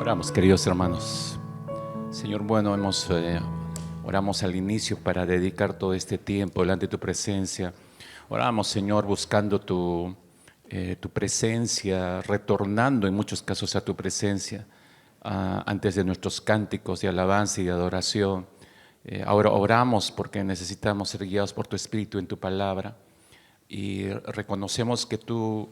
Oramos, queridos hermanos. Señor, bueno, oramos al inicio para dedicar todo este tiempo delante de tu presencia. Oramos, Señor, buscando tu presencia, retornando en muchos casos a tu presencia, antes de nuestros cánticos de alabanza y de adoración. Ahora oramos porque necesitamos ser guiados por tu Espíritu en tu palabra y reconocemos que tú,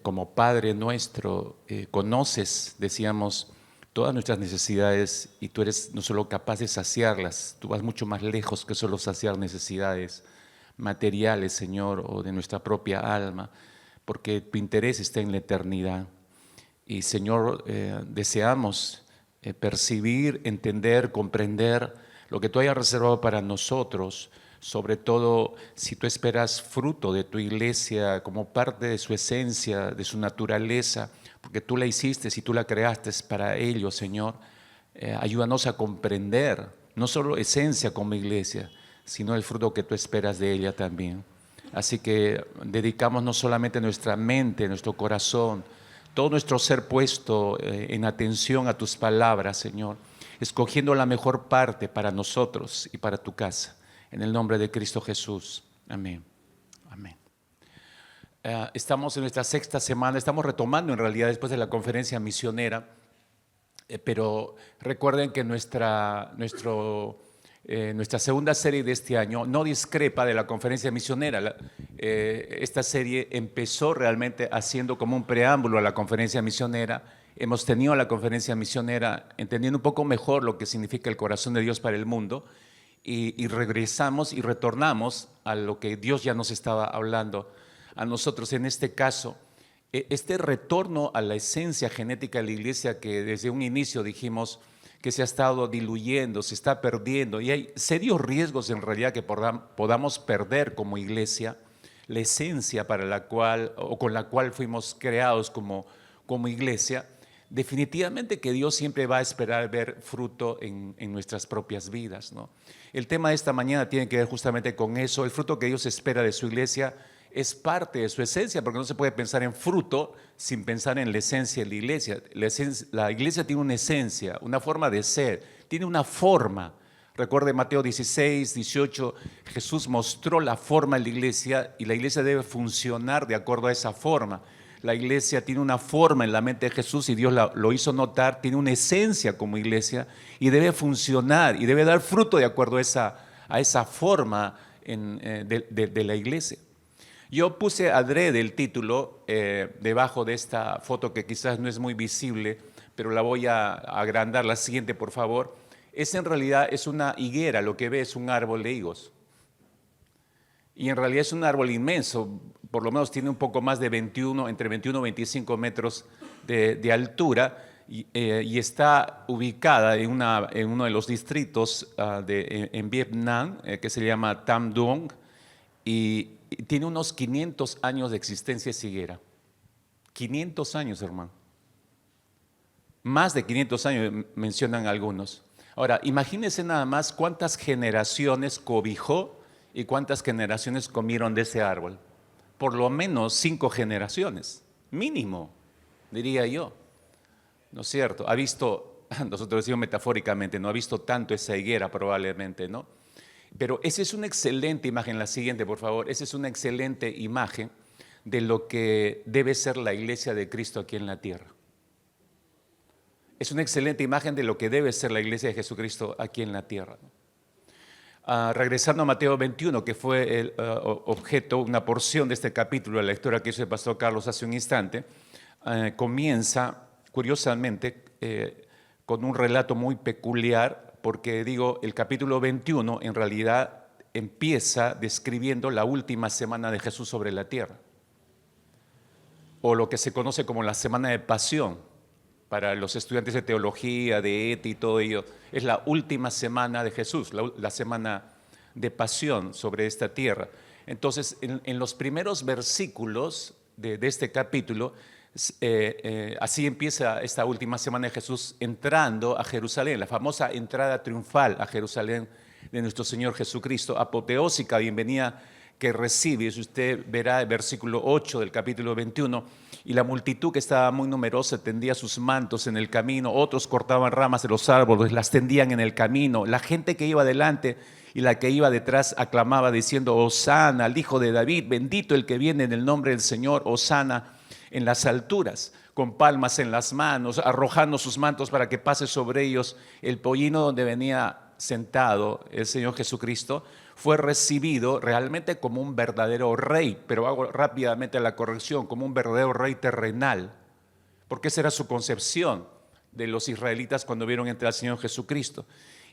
como Padre nuestro, conoces, decíamos, todas nuestras necesidades y tú eres no solo capaz de saciarlas, tú vas mucho más lejos que solo saciar necesidades materiales, Señor, o de nuestra propia alma, porque tu interés está en la eternidad. Y, Señor, deseamos percibir, entender, comprender lo que tú hayas reservado para nosotros, sobre todo si tú esperas fruto de tu iglesia como parte de su esencia, de su naturaleza, porque tú la hiciste y tú la creaste para ello, Señor. Ayúdanos a comprender, no solo esencia como iglesia, sino el fruto que tú esperas de ella también. Así que dedicamos no solamente nuestra mente, nuestro corazón, todo nuestro ser puesto en atención a tus palabras, Señor, escogiendo la mejor parte para nosotros y para tu casa. En el nombre de Cristo Jesús. Amén. Amén. Estamos en nuestra sexta semana, estamos retomando en realidad después de la conferencia misionera, pero recuerden que nuestra segunda serie de este año no discrepa de la conferencia misionera. Esta serie empezó realmente haciendo como un preámbulo a la conferencia misionera. Hemos tenido la conferencia misionera entendiendo un poco mejor lo que significa el corazón de Dios para el mundo y regresamos y retornamos a lo que Dios ya nos estaba hablando a nosotros. En este caso, este retorno a la esencia genética de la iglesia que desde un inicio dijimos que se ha estado diluyendo, se está perdiendo y hay serios riesgos en realidad que podamos perder como iglesia la esencia para la cual o con la cual fuimos creados como iglesia. Definitivamente que Dios siempre va a esperar ver fruto en nuestras propias vidas, ¿no? El tema de esta mañana tiene que ver justamente con eso. El fruto que Dios espera de su iglesia es parte de su esencia, porque no se puede pensar en fruto sin pensar en la esencia de la iglesia. La iglesia tiene una esencia, una forma de ser, tiene una forma. Recuerde Mateo 16, 18, Jesús mostró la forma de la iglesia y la iglesia debe funcionar de acuerdo a esa forma. La iglesia tiene una forma en la mente de Jesús y Dios lo hizo notar, tiene una esencia como iglesia y debe funcionar y debe dar fruto de acuerdo a esa forma de la iglesia. Yo puse adrede el título debajo de esta foto que quizás no es muy visible, pero la voy a agrandar, la siguiente por favor. En realidad es una higuera, lo que ve es un árbol de higos. Y en realidad es un árbol inmenso, por lo menos tiene un poco más de entre 21 y 25 metros de altura y está ubicada en uno de los distritos en Vietnam que se llama Tam Duong y tiene unos 500 años de existencia esa higuera. 500 años, hermano. Más de 500 años mencionan algunos. Ahora, imagínense nada más cuántas generaciones cobijó y cuántas generaciones comieron de ese árbol. Por lo menos 5 generaciones, mínimo, diría yo. ¿No es cierto? Ha visto, nosotros decimos metafóricamente, no ha visto tanto esa higuera probablemente, ¿no? Pero esa es una excelente imagen, la siguiente por favor, esa es una excelente imagen de lo que debe ser la iglesia de Cristo aquí en la tierra. Es una excelente imagen de lo que debe ser la iglesia de Jesucristo aquí en la tierra, ¿no? Regresando a Mateo 21, que fue el objeto, una porción de este capítulo, la lectura que hizo el pastor Carlos hace un instante, comienza curiosamente con un relato muy peculiar, porque digo, el capítulo 21 en realidad empieza describiendo la última semana de Jesús sobre la tierra, o lo que se conoce como la semana de pasión. Para los estudiantes de teología, de ética y todo ello, es la última semana de Jesús, la semana de pasión sobre esta tierra. Entonces, en los primeros versículos de este capítulo, así empieza esta última semana de Jesús entrando a Jerusalén, la famosa entrada triunfal a Jerusalén de nuestro Señor Jesucristo, apoteósica bienvenida que recibe, si usted verá el versículo 8 del capítulo 21, y la multitud que estaba muy numerosa tendía sus mantos en el camino, otros cortaban ramas de los árboles, las tendían en el camino, la gente que iba delante y la que iba detrás aclamaba diciendo: Hosana al Hijo de David, bendito el que viene en el nombre del Señor, Hosana en las alturas, con palmas en las manos, arrojando sus mantos para que pase sobre ellos. El pollino donde venía sentado el Señor Jesucristo fue recibido realmente como un verdadero rey, pero hago rápidamente la corrección, como un verdadero rey terrenal, porque esa era su concepción de los israelitas cuando vieron entrar al Señor Jesucristo.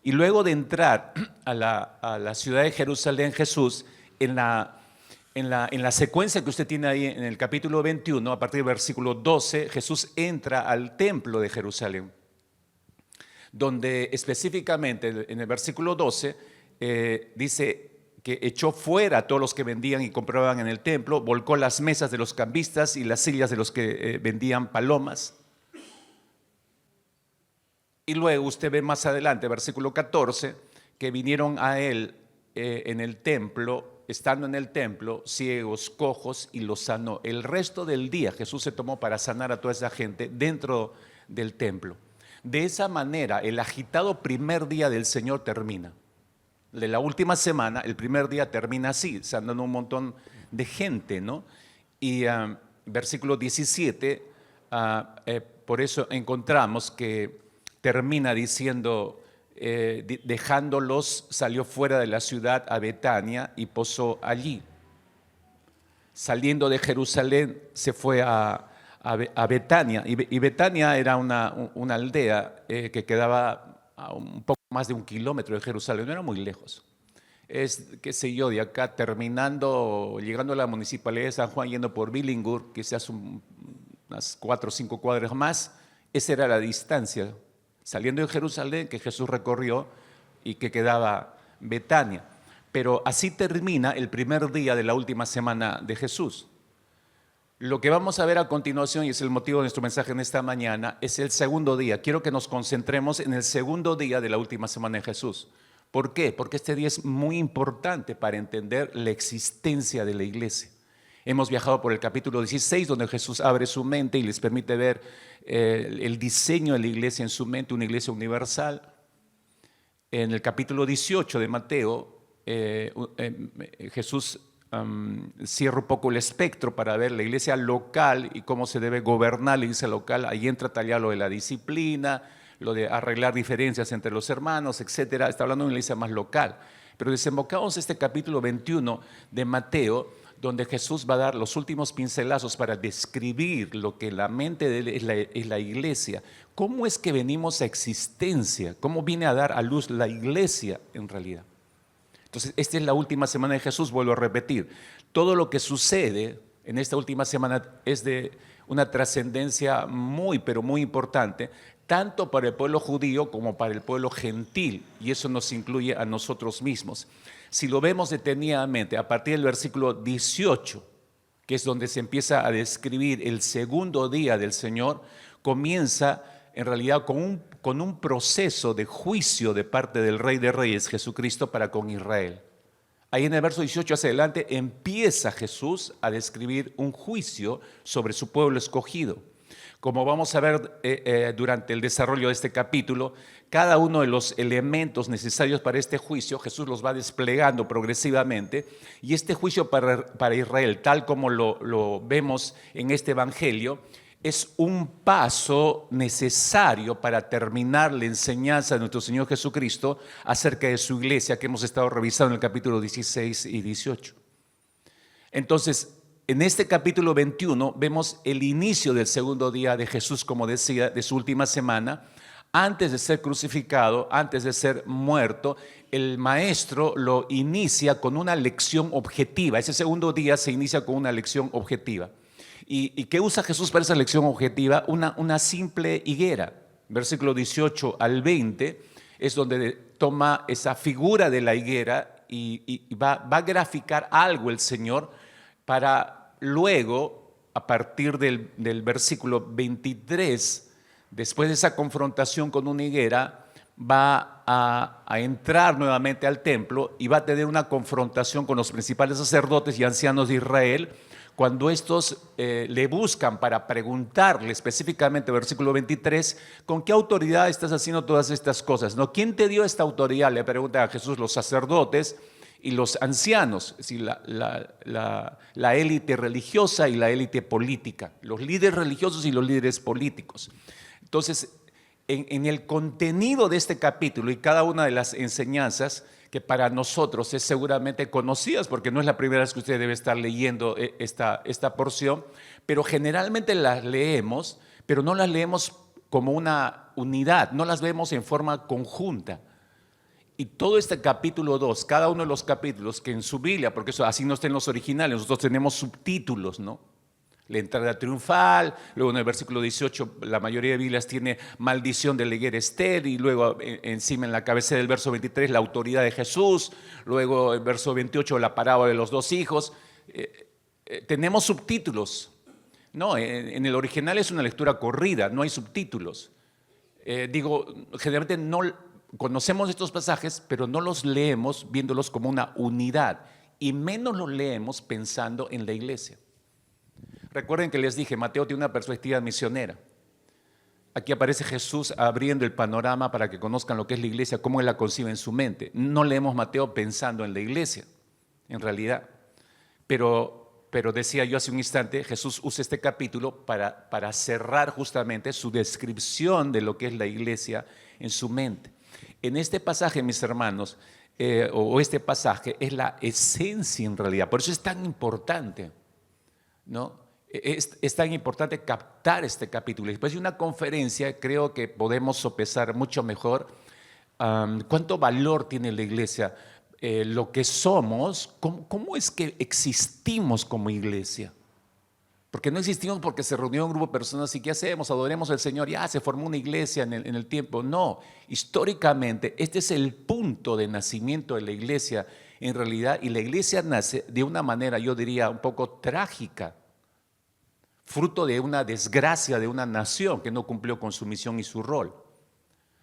Y luego de entrar a la ciudad de Jerusalén, Jesús, en la secuencia que usted tiene ahí en el capítulo 21, a partir del versículo 12, Jesús entra al templo de Jerusalén, donde específicamente en el versículo 12 dice que echó fuera a todos los que vendían y compraban en el templo, volcó las mesas de los cambistas y las sillas de los que vendían palomas. Y luego usted ve más adelante, versículo 14, que vinieron a él en el templo, estando en el templo, ciegos, cojos, y los sanó. El resto del día Jesús se tomó para sanar a toda esa gente dentro del templo. De esa manera, el agitado primer día del Señor termina. De la última semana, el primer día termina así, sanando un montón de gente, ¿no? Y versículo 17, por eso encontramos que termina diciendo, dejándolos, salió fuera de la ciudad a Betania y posó allí. Saliendo de Jerusalén, se fue a Betania, y Betania era una aldea que quedaba a un poco más de 1 kilómetro de Jerusalén, no era muy lejos. Es, qué sé yo, de acá terminando, llegando a la municipalidad de San Juan, yendo por Billingur, que se hace unas 4 o 5 cuadras más, esa era la distancia, saliendo de Jerusalén, que Jesús recorrió y que quedaba Betania. Pero así termina el primer día de la última semana de Jesús. Lo que vamos a ver a continuación, y es el motivo de nuestro mensaje en esta mañana, es el segundo día. Quiero que nos concentremos en el segundo día de la última semana de Jesús. ¿Por qué? Porque este día es muy importante para entender la existencia de la iglesia. Hemos viajado por el capítulo 16, donde Jesús abre su mente y les permite ver el diseño de la iglesia en su mente, una iglesia universal. En el capítulo 18 de Mateo, Jesús cierra un poco el espectro para ver la iglesia local y cómo se debe gobernar la iglesia local. Ahí entra tallar lo de la disciplina, lo de arreglar diferencias entre los hermanos, etcétera. Está hablando de una iglesia más local. Pero desembocamos este capítulo 21 de Mateo, donde Jesús va a dar los últimos pincelazos para describir lo que la mente de él es la iglesia. ¿Cómo es que venimos a existencia? ¿Cómo viene a dar a luz la iglesia en realidad? Entonces, esta es la última semana de Jesús, vuelvo a repetir. Todo lo que sucede en esta última semana es de una trascendencia muy, pero muy importante, tanto para el pueblo judío como para el pueblo gentil, y eso nos incluye a nosotros mismos. Si lo vemos detenidamente, a partir del versículo 18, que es donde se empieza a describir el segundo día del Señor, comienza en realidad con un proceso de juicio de parte del Rey de Reyes, Jesucristo, para con Israel. Ahí en el verso 18 hacia adelante empieza Jesús a describir un juicio sobre su pueblo escogido. Como vamos a ver durante el desarrollo de este capítulo, cada uno de los elementos necesarios para este juicio, Jesús los va desplegando progresivamente, y este juicio para Israel, tal como lo vemos en este evangelio, es un paso necesario para terminar la enseñanza de nuestro Señor Jesucristo acerca de su iglesia que hemos estado revisando en el capítulo 16 y 18. Entonces, en este capítulo 21 vemos el inicio del segundo día de Jesús, como decía, de su última semana. Antes de ser crucificado, antes de ser muerto, el maestro lo inicia con una lección objetiva. Ese segundo día se inicia con una lección objetiva. ¿Y qué usa Jesús para esa lección objetiva? Una simple higuera. Versículo 18 al 20 es donde toma esa figura de la higuera y va a graficar algo el Señor para luego, a partir del versículo 23, después de esa confrontación con una higuera, va a entrar nuevamente al templo y va a tener una confrontación con los principales sacerdotes y ancianos de Israel, cuando estos le buscan para preguntarle específicamente, versículo 23, ¿con qué autoridad estás haciendo todas estas cosas? ¿No? ¿Quién te dio esta autoridad? Le pregunta a Jesús los sacerdotes y los ancianos, es decir, la élite religiosa y la élite política, los líderes religiosos y los líderes políticos. Entonces, en el contenido de este capítulo y cada una de las enseñanzas, que para nosotros es seguramente conocidas, porque no es la primera vez que usted debe estar leyendo esta porción, pero generalmente las leemos, pero no las leemos como una unidad, no las vemos en forma conjunta. Y todo este capítulo 2, cada uno de los capítulos que en su Biblia, porque eso así no está en los originales, nosotros tenemos subtítulos, ¿no? La entrada triunfal, luego en el versículo 18 la mayoría de Biblias tiene maldición de la higuera estéril, y luego encima en la cabecera del verso 23 la autoridad de Jesús, luego el verso 28 la parábola de los dos hijos. Tenemos subtítulos, no, en el original es una lectura corrida, no hay subtítulos. Generalmente no conocemos estos pasajes, pero no los leemos viéndolos como una unidad, y menos los leemos pensando en la iglesia. Recuerden que les dije, Mateo tiene una perspectiva misionera. Aquí aparece Jesús abriendo el panorama para que conozcan lo que es la iglesia, cómo él la concibe en su mente. No leemos Mateo pensando en la iglesia, en realidad. Pero decía yo hace un instante, Jesús usa este capítulo para cerrar justamente su descripción de lo que es la iglesia en su mente. En este pasaje, mis hermanos, este pasaje es la esencia en realidad. Por eso es tan importante, ¿no? Es tan importante captar este capítulo. Después de una conferencia, creo que podemos sopesar mucho mejor cuánto valor tiene la iglesia, lo que somos, cómo es que existimos como iglesia. Porque no existimos porque se reunió un grupo de personas y ¿qué hacemos? Adoremos al Señor, ya se formó una iglesia en el tiempo. No, históricamente este es el punto de nacimiento de la iglesia en realidad, y la iglesia nace de una manera, yo diría, un poco trágica, fruto de una desgracia de una nación que no cumplió con su misión y su rol.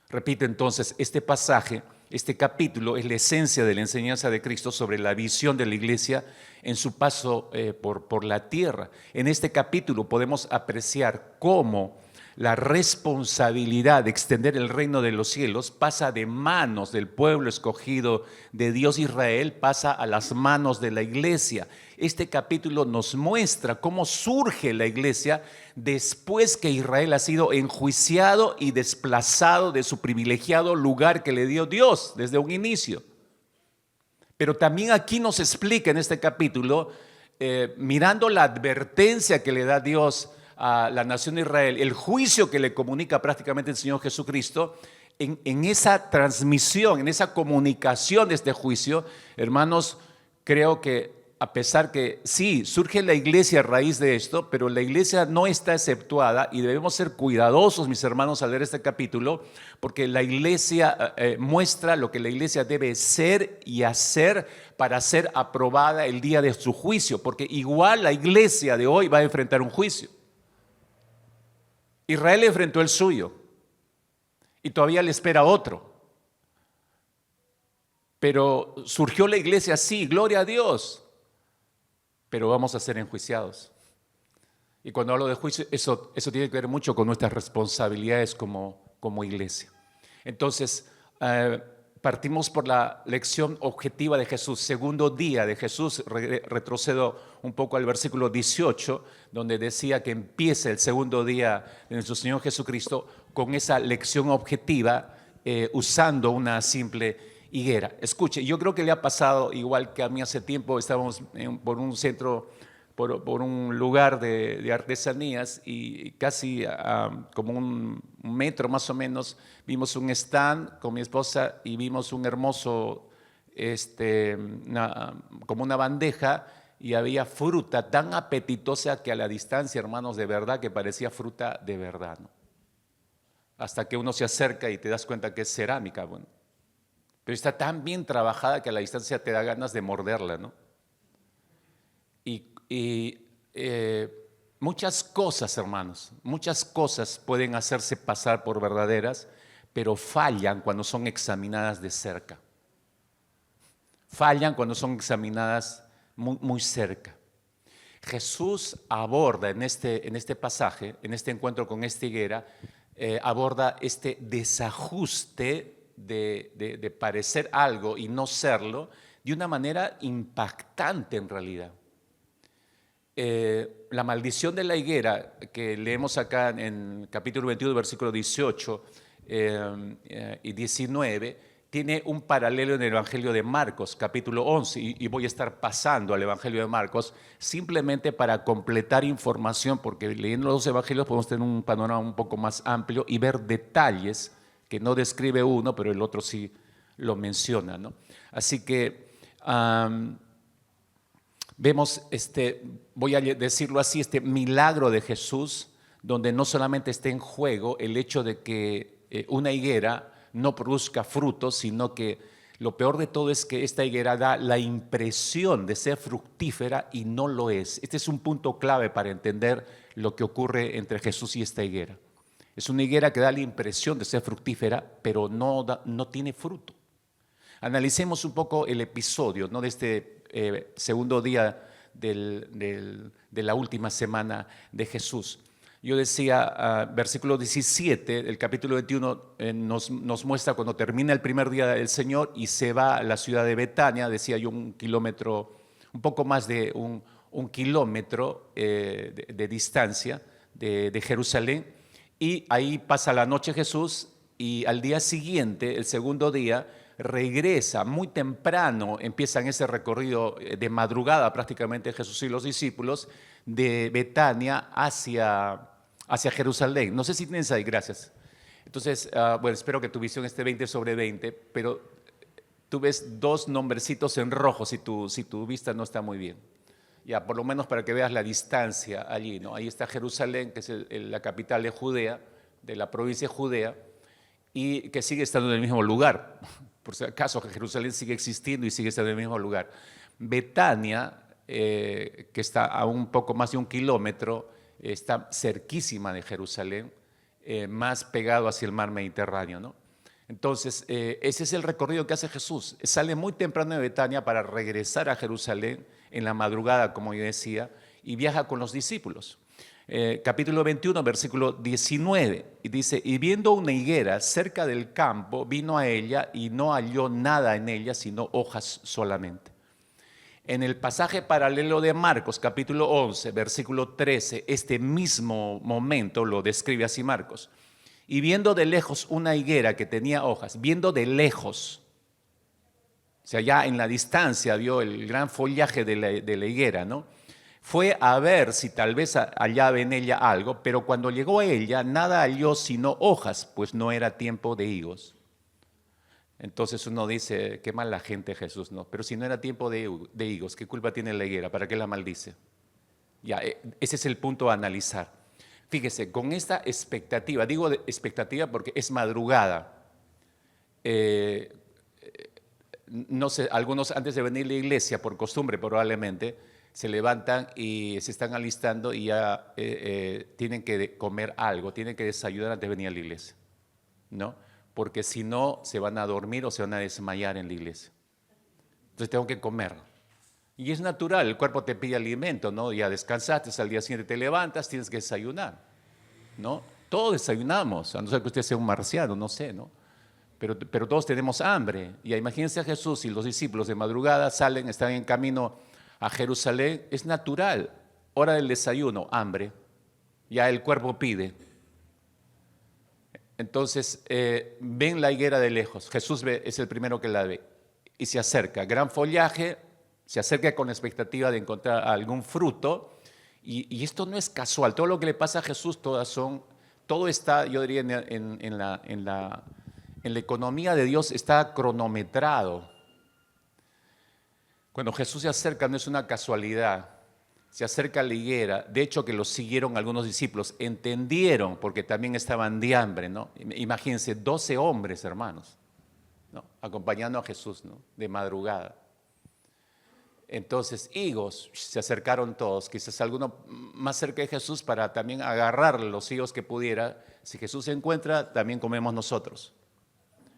Repito entonces, este pasaje, este capítulo es la esencia de la enseñanza de Cristo sobre la visión de la iglesia en su paso por la tierra. En este capítulo podemos apreciar cómo la responsabilidad de extender el reino de los cielos pasa de manos del pueblo escogido de Dios Israel, pasa a las manos de la iglesia. Este capítulo nos muestra cómo surge la iglesia después que Israel ha sido enjuiciado y desplazado de su privilegiado lugar que le dio Dios desde un inicio. Pero también aquí nos explica en este capítulo, mirando la advertencia que le da Dios a la nación de Israel, el juicio que le comunica prácticamente el Señor Jesucristo, en esa transmisión, en esa comunicación de este juicio, hermanos, creo que a pesar que sí, surge la iglesia a raíz de esto, pero la iglesia no está exceptuada y debemos ser cuidadosos, mis hermanos, al leer este capítulo, porque la iglesia muestra lo que la iglesia debe ser y hacer para ser aprobada el día de su juicio, porque igual la iglesia de hoy va a enfrentar un juicio. Israel enfrentó el suyo y todavía le espera otro. Pero surgió la iglesia, sí, gloria a Dios, pero vamos a ser enjuiciados. Y cuando hablo de juicio, eso tiene que ver mucho con nuestras responsabilidades como iglesia. Entonces, partimos por la lección objetiva de Jesús, segundo día de Jesús. Retrocedo un poco al versículo 18, donde decía que empieza el segundo día de nuestro Señor Jesucristo con esa lección objetiva, usando una simple higuera. Escuche, yo creo que le ha pasado igual que a mí hace tiempo. Estábamos por un centro, por un lugar de artesanías, y casi como un metro más o menos vimos un stand con mi esposa y vimos un hermoso, como una bandeja, y había fruta tan apetitosa que a la distancia, hermanos, de verdad que parecía fruta de verdad, ¿no? Hasta que uno se acerca y te das cuenta que es cerámica, bueno. Pero está tan bien trabajada que a la distancia te da ganas de morderla, ¿no? Y muchas cosas, hermanos, muchas cosas pueden hacerse pasar por verdaderas, pero fallan cuando son examinadas de cerca. Fallan cuando son examinadas muy, muy cerca. Jesús aborda en este pasaje, en este encuentro con esta higuera, aborda este desajuste de parecer algo y no serlo de una manera impactante en realidad. La maldición de la higuera que leemos acá en capítulo 21, versículo 18 y 19, tiene un paralelo en el Evangelio de Marcos, capítulo 11, y voy a estar pasando al Evangelio de Marcos simplemente para completar información, porque leyendo los dos evangelios podemos tener un panorama un poco más amplio y ver detalles que no describe uno, pero el otro sí lo menciona, ¿no? Así que vemos, voy a decirlo así, este milagro de Jesús, donde no solamente está en juego el hecho de que una higuera no produzca frutos, sino que lo peor de todo es que esta higuera da la impresión de ser fructífera y no lo es. Este es un punto clave para entender lo que ocurre entre Jesús y esta higuera. Es una higuera que da la impresión de ser fructífera, pero no tiene fruto. Analicemos un poco el episodio, ¿no?, de este segundo día de la última semana de Jesús. Yo decía, versículo 17 del capítulo 21 nos muestra cuando termina el primer día del Señor y se va a la ciudad de Betania, decía yo un poco más de un kilómetro de distancia de Jerusalén, y ahí pasa la noche Jesús, y al día siguiente, el segundo día, regresa muy temprano, empiezan ese recorrido de madrugada prácticamente Jesús y los discípulos, de Betania hacia Jerusalén. No sé si tienes ahí, gracias. Entonces, bueno, espero que tu visión esté 20 sobre 20, pero tú ves dos nombrecitos en rojo si tu vista no está muy bien. Ya, por lo menos para que veas la distancia allí, ¿no? Ahí está Jerusalén, que es la capital de Judea, de la provincia de Judea, y que sigue estando en el mismo lugar. Por si acaso, Jerusalén sigue existiendo y sigue estando en el mismo lugar. Betania, que está a un poco más de 1 kilómetro, está cerquísima de Jerusalén, más pegado hacia el mar Mediterráneo, ¿no? Entonces, ese es el recorrido que hace Jesús. Sale muy temprano de Betania para regresar a Jerusalén en la madrugada, como yo decía, y viaja con los discípulos. Capítulo 21, versículo 19, y dice: y viendo una higuera cerca del campo, vino a ella y no halló nada en ella, sino hojas solamente. En el pasaje paralelo de Marcos, capítulo 11, versículo 13, este mismo momento lo describe así Marcos. Y viendo de lejos una higuera que tenía hojas, viendo de lejos, o sea, ya en la distancia vio el gran follaje de la higuera, ¿no? Fue a ver si tal vez hallaba en ella algo, pero cuando llegó a ella, nada halló sino hojas, pues no era tiempo de higos. Entonces uno dice, qué mala gente Jesús, ¿no? Pero si no era tiempo de higos, ¿qué culpa tiene la higuera? ¿Para qué la maldice? Ya, ese es el punto a analizar. Fíjese, con esta expectativa, digo expectativa porque es madrugada. No sé, algunos antes de venir a la iglesia, por costumbre probablemente, se levantan y se están alistando y ya tienen que comer algo, tienen que desayunar antes de venir a la iglesia, ¿no? Porque si no, se van a dormir o se van a desmayar en la iglesia. Entonces tengo que comer. Y es natural, el cuerpo te pide alimento, ¿no? Ya descansaste, al día siguiente te levantas, tienes que desayunar, ¿no? Todos desayunamos, a no ser que usted sea un marciano, no sé, ¿no? Pero todos tenemos hambre. Y imagínense a Jesús y los discípulos de madrugada salen, están en camino a Jerusalén, es natural, hora del desayuno, hambre, ya el cuerpo pide. Entonces ven la higuera de lejos, Jesús es el primero que la ve y se acerca, gran follaje, se acerca con expectativa de encontrar algún fruto, y esto no es casual, todo lo que le pasa a Jesús, todo está, yo diría, en la economía de Dios está cronometrado. Cuando Jesús se acerca no es una casualidad, se acerca a la higuera, de hecho que lo siguieron algunos discípulos, entendieron porque también estaban de hambre, ¿no? Imagínense, 12 hombres, hermanos, ¿no?, acompañando a Jesús, ¿no?, de madrugada. Entonces, higos, se acercaron todos, quizás alguno más cerca de Jesús para también agarrar los higos que pudiera. Si Jesús se encuentra, también comemos nosotros,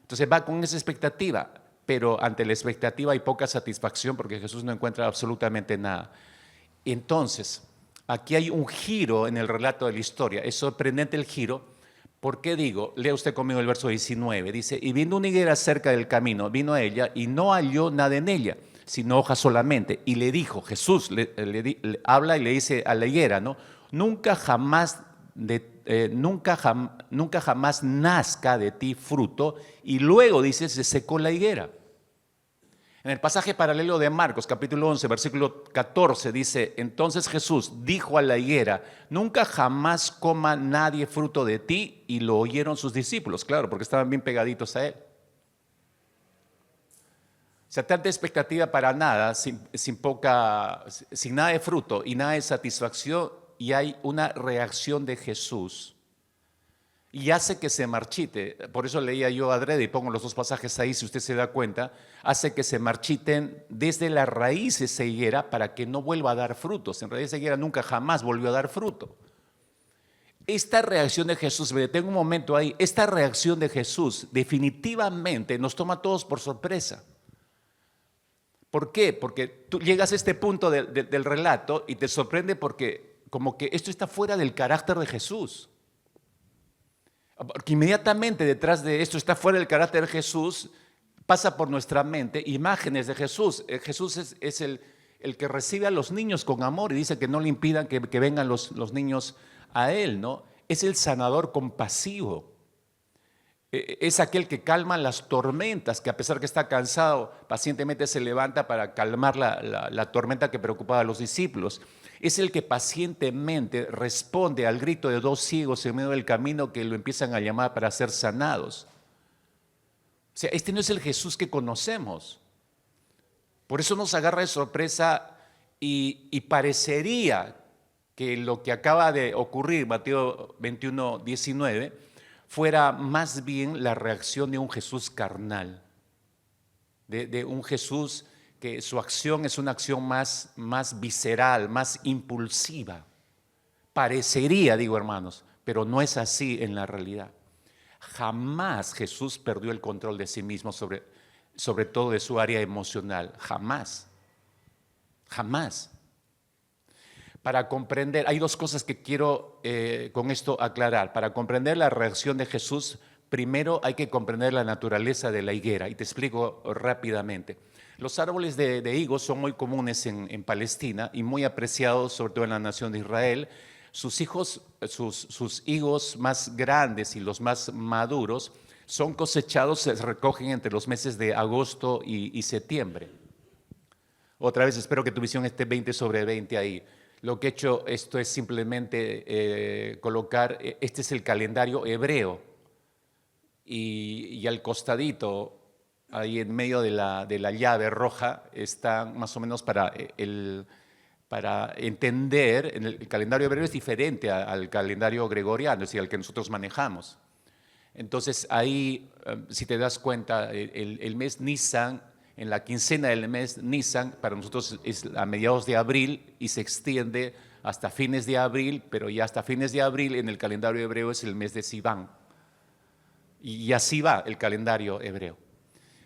Entonces va con esa expectativa, pero ante la expectativa hay poca satisfacción porque Jesús no encuentra absolutamente nada. Entonces, aquí hay un giro en el relato de la historia. Es sorprendente el giro. ¿Por qué digo? Lea usted conmigo el verso 19. Dice, y viendo una higuera cerca del camino, vino a ella y no halló nada en ella, sino hojas solamente. Y le dijo, Jesús le habla y le dice a la higuera, ¿no? Nunca jamás nunca jamás nazca de ti fruto. Y luego dice, se secó la higuera. En el pasaje paralelo de Marcos, capítulo 11, versículo 14, dice, entonces Jesús dijo a la higuera, nunca jamás coma nadie fruto de ti, y lo oyeron sus discípulos, claro, porque estaban bien pegaditos a él. O sea, tanta expectativa para nada, sin nada de fruto y nada de satisfacción, y hay una reacción de Jesús y hace que se marchite. Por eso leía yo adrede y pongo los dos pasajes ahí, si usted se da cuenta, hace que se marchiten desde la raíz esa higuera para que no vuelva a dar frutos. En realidad esa higuera nunca jamás volvió a dar fruto. Esta reacción de Jesús, me detengo un momento ahí, esta reacción de Jesús definitivamente nos toma a todos por sorpresa. ¿Por qué? Porque tú llegas a este punto del relato y te sorprende porque como que esto está fuera del carácter de Jesús. Porque inmediatamente detrás de esto está fuera del carácter de Jesús, pasa por nuestra mente imágenes de Jesús. Jesús es el que recibe a los niños con amor y dice que no le impidan que vengan los niños a él, ¿no? Es el sanador compasivo. Es aquel que calma las tormentas, que a pesar que está cansado, pacientemente se levanta para calmar la tormenta que preocupaba a los discípulos. Es el que pacientemente responde al grito de dos ciegos en medio del camino que lo empiezan a llamar para ser sanados. O sea, este no es el Jesús que conocemos. Por eso nos agarra de sorpresa y parecería que lo que acaba de ocurrir, Mateo 21, 19, fuera más bien la reacción de un Jesús carnal, de un Jesús que su acción es una acción más visceral, más impulsiva. Parecería, digo hermanos, pero no es así en la realidad. Jamás Jesús perdió el control de sí mismo sobre todo de su área emocional, jamás, jamás. Para comprender, hay dos cosas que quiero con esto aclarar. Para comprender la reacción de Jesús, primero hay que comprender la naturaleza de la higuera, y te explico rápidamente. Los árboles de higos son muy comunes en Palestina y muy apreciados, sobre todo en la nación de Israel. Sus higos más grandes y los más maduros son cosechados, se recogen entre los meses de agosto y septiembre. Otra vez, espero que tu visión esté 20 sobre 20 ahí. Lo que he hecho esto es simplemente colocar, este es el calendario hebreo, y al costadito, ahí en medio de la llave roja, está más o menos para entender, el calendario hebreo es diferente al calendario gregoriano, es decir, al que nosotros manejamos. Entonces ahí, si te das cuenta, el mes Nisan, en la quincena del mes Nisan, para nosotros es a mediados de abril y se extiende hasta fines de abril, pero ya hasta fines de abril en el calendario hebreo es el mes de Sivan. Y así va el calendario hebreo.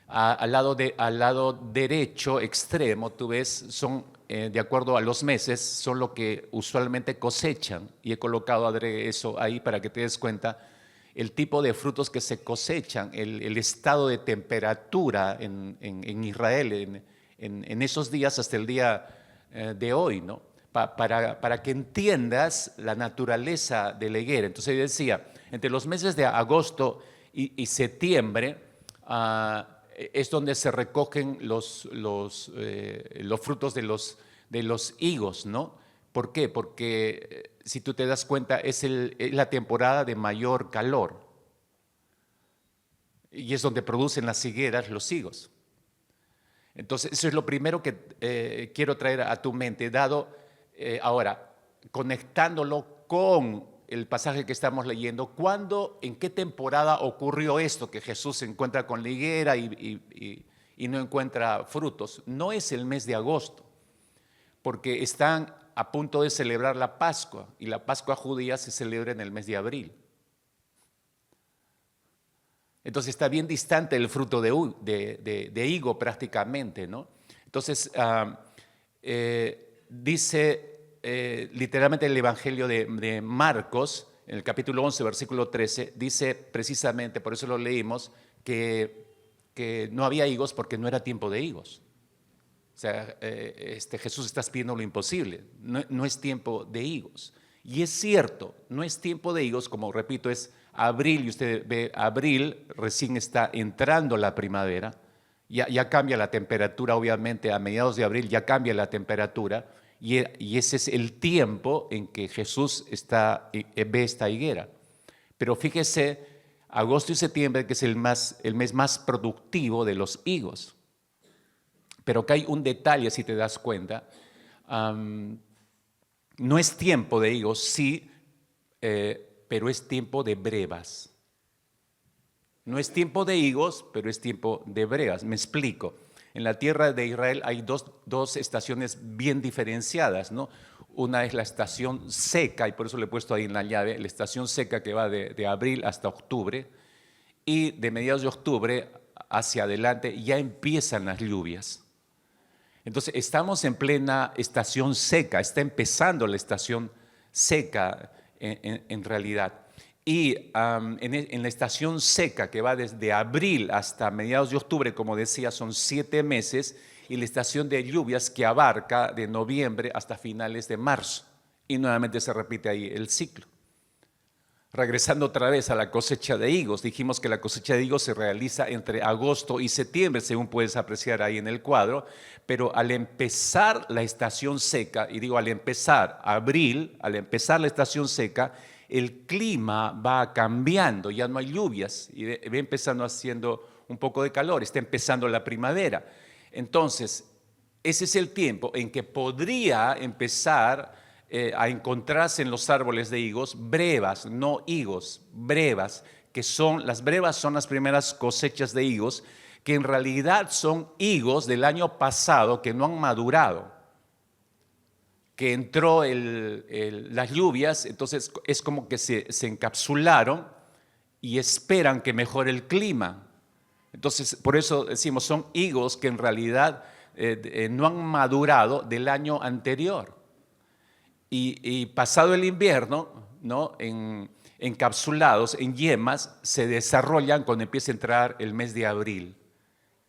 Al lado derecho extremo, tú ves, son de acuerdo a los meses, son lo que usualmente cosechan. Y he colocado eso ahí para que te des cuenta el tipo de frutos que se cosechan, el estado de temperatura en Israel en esos días hasta el día de hoy, ¿no? Para que entiendas la naturaleza de la higuera. Entonces yo decía, entre los meses de agosto y septiembre es donde se recogen los frutos de los higos, ¿no? ¿Por qué? Porque si tú te das cuenta es la temporada de mayor calor y es donde producen las higueras los higos. Entonces eso es lo primero que quiero traer a tu mente, dado ahora, conectándolo con el pasaje que estamos leyendo. ¿Cuándo, en qué temporada ocurrió esto que Jesús se encuentra con la higuera y no encuentra frutos? No es el mes de agosto, porque están a punto de celebrar la Pascua, y la Pascua judía se celebra en el mes de abril. Entonces está bien distante el fruto de higo prácticamente, ¿no? Entonces dice literalmente el Evangelio de Marcos, en el capítulo 11, versículo 13, dice precisamente, por eso lo leímos, que no había higos porque no era tiempo de higos. O sea, Jesús está pidiendo lo imposible, no es tiempo de higos. Y es cierto, no es tiempo de higos, como repito, es abril, y usted ve abril, recién está entrando la primavera, ya cambia la temperatura, obviamente, a mediados de abril ya cambia la temperatura, y ese es el tiempo en que Jesús ve esta higuera. Pero fíjese, agosto y septiembre, que es el mes más productivo de los higos. Pero que hay un detalle, si te das cuenta, no es tiempo de higos, sí, pero es tiempo de brevas. No es tiempo de higos, pero es tiempo de brevas. Me explico. En la tierra de Israel hay dos estaciones bien diferenciadas, ¿no? Una es la estación seca, y por eso le he puesto ahí en la llave, la estación seca que va de abril hasta octubre, y de mediados de octubre hacia adelante ya empiezan las lluvias. Entonces estamos en plena estación seca, está empezando la estación seca en realidad. Y en la estación seca, que va desde abril hasta mediados de octubre, como decía, son 7 meses, y la estación de lluvias que abarca de noviembre hasta finales de marzo. Y nuevamente se repite ahí el ciclo. Regresando otra vez a la cosecha de higos, dijimos que la cosecha de higos se realiza entre agosto y septiembre, según puedes apreciar ahí en el cuadro, pero al empezar la estación seca, y digo al empezar abril, al empezar la estación seca, el clima va cambiando, ya no hay lluvias, y va empezando haciendo un poco de calor, está empezando la primavera. Entonces, ese es el tiempo en que podría empezar a encontrarse en los árboles de higos brevas, no higos, brevas, las brevas son las primeras cosechas de higos, que en realidad son higos del año pasado que no han madurado, que entró las lluvias, entonces es como que se encapsularon y esperan que mejore el clima. Entonces, por eso decimos, son higos que en realidad no han madurado del año anterior. Y pasado el invierno, ¿no? Encapsulados en yemas, se desarrollan cuando empieza a entrar el mes de abril.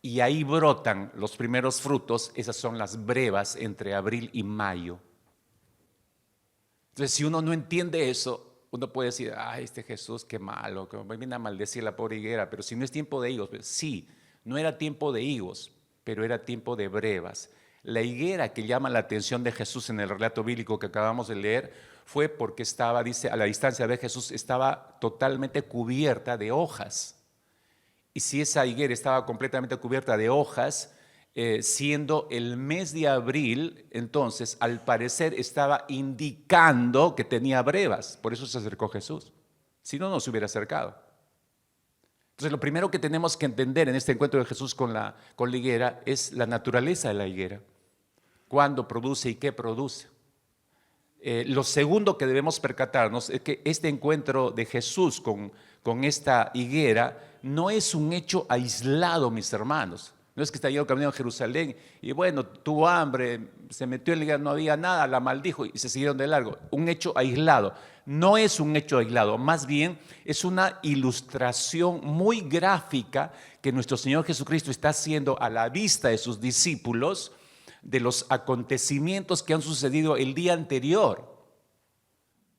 Y ahí brotan los primeros frutos, esas son las brevas entre abril y mayo. Entonces, si uno no entiende eso, uno puede decir, ay, Jesús, qué malo, que me viene a maldecir la pobre higuera, pero si no es tiempo de higos, pues, sí, no era tiempo de higos, pero era tiempo de brevas. La higuera que llama la atención de Jesús en el relato bíblico que acabamos de leer fue porque estaba, dice, a la distancia de Jesús, estaba totalmente cubierta de hojas. Y si esa higuera estaba completamente cubierta de hojas, siendo el mes de abril, entonces al parecer estaba indicando que tenía brevas, por eso se acercó Jesús. Si no, no se hubiera acercado. Entonces lo primero que tenemos que entender en este encuentro de Jesús con la higuera es la naturaleza de la higuera, cuándo produce y qué produce. Lo segundo que debemos percatarnos es que este encuentro de Jesús con esta higuera no es un hecho aislado, mis hermanos. No es que está yendo caminando a Jerusalén y bueno, tuvo hambre, se metió en la higuera, no había nada, la maldijo y se siguieron de largo. Un hecho aislado. No es un hecho aislado, más bien es una ilustración muy gráfica que nuestro Señor Jesucristo está haciendo a la vista de sus discípulos de los acontecimientos que han sucedido el día anterior.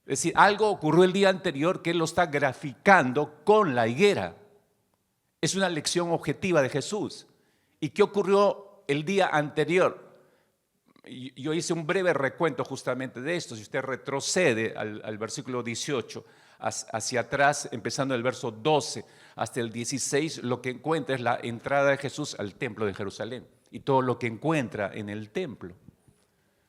Es decir, algo ocurrió el día anterior que Él lo está graficando con la higuera. Es una lección objetiva de Jesús. ¿Y qué ocurrió el día anterior? Yo hice un breve recuento justamente de esto. Si usted retrocede al versículo 18, hacia atrás, empezando el verso 12 hasta el 16, lo que encuentra es la entrada de Jesús al templo de Jerusalén y todo lo que encuentra en el templo.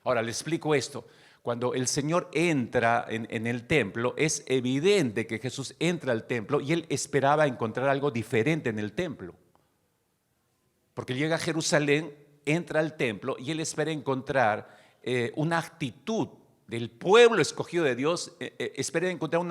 Ahora, le explico esto. Cuando el Señor entra en el templo, es evidente que Jesús entra al templo y Él esperaba encontrar algo diferente en el templo. Porque llega a Jerusalén, entra al templo y Él espera encontrar una actitud del pueblo escogido de Dios, espera encontrar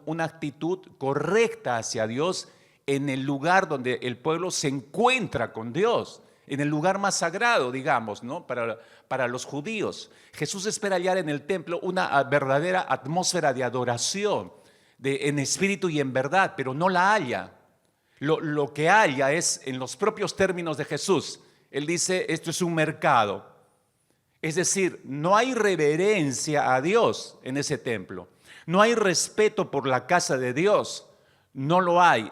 una actitud correcta hacia Dios en el lugar donde el pueblo se encuentra con Dios, en el lugar más sagrado, digamos, ¿no? Para los judíos. Jesús espera hallar en el templo una verdadera atmósfera de adoración, en espíritu y en verdad, pero no la halla. Lo que halla es en los propios términos de Jesús. Él dice, esto es un mercado. Es decir, no hay reverencia a Dios en ese templo. No hay respeto por la casa de Dios. No lo hay.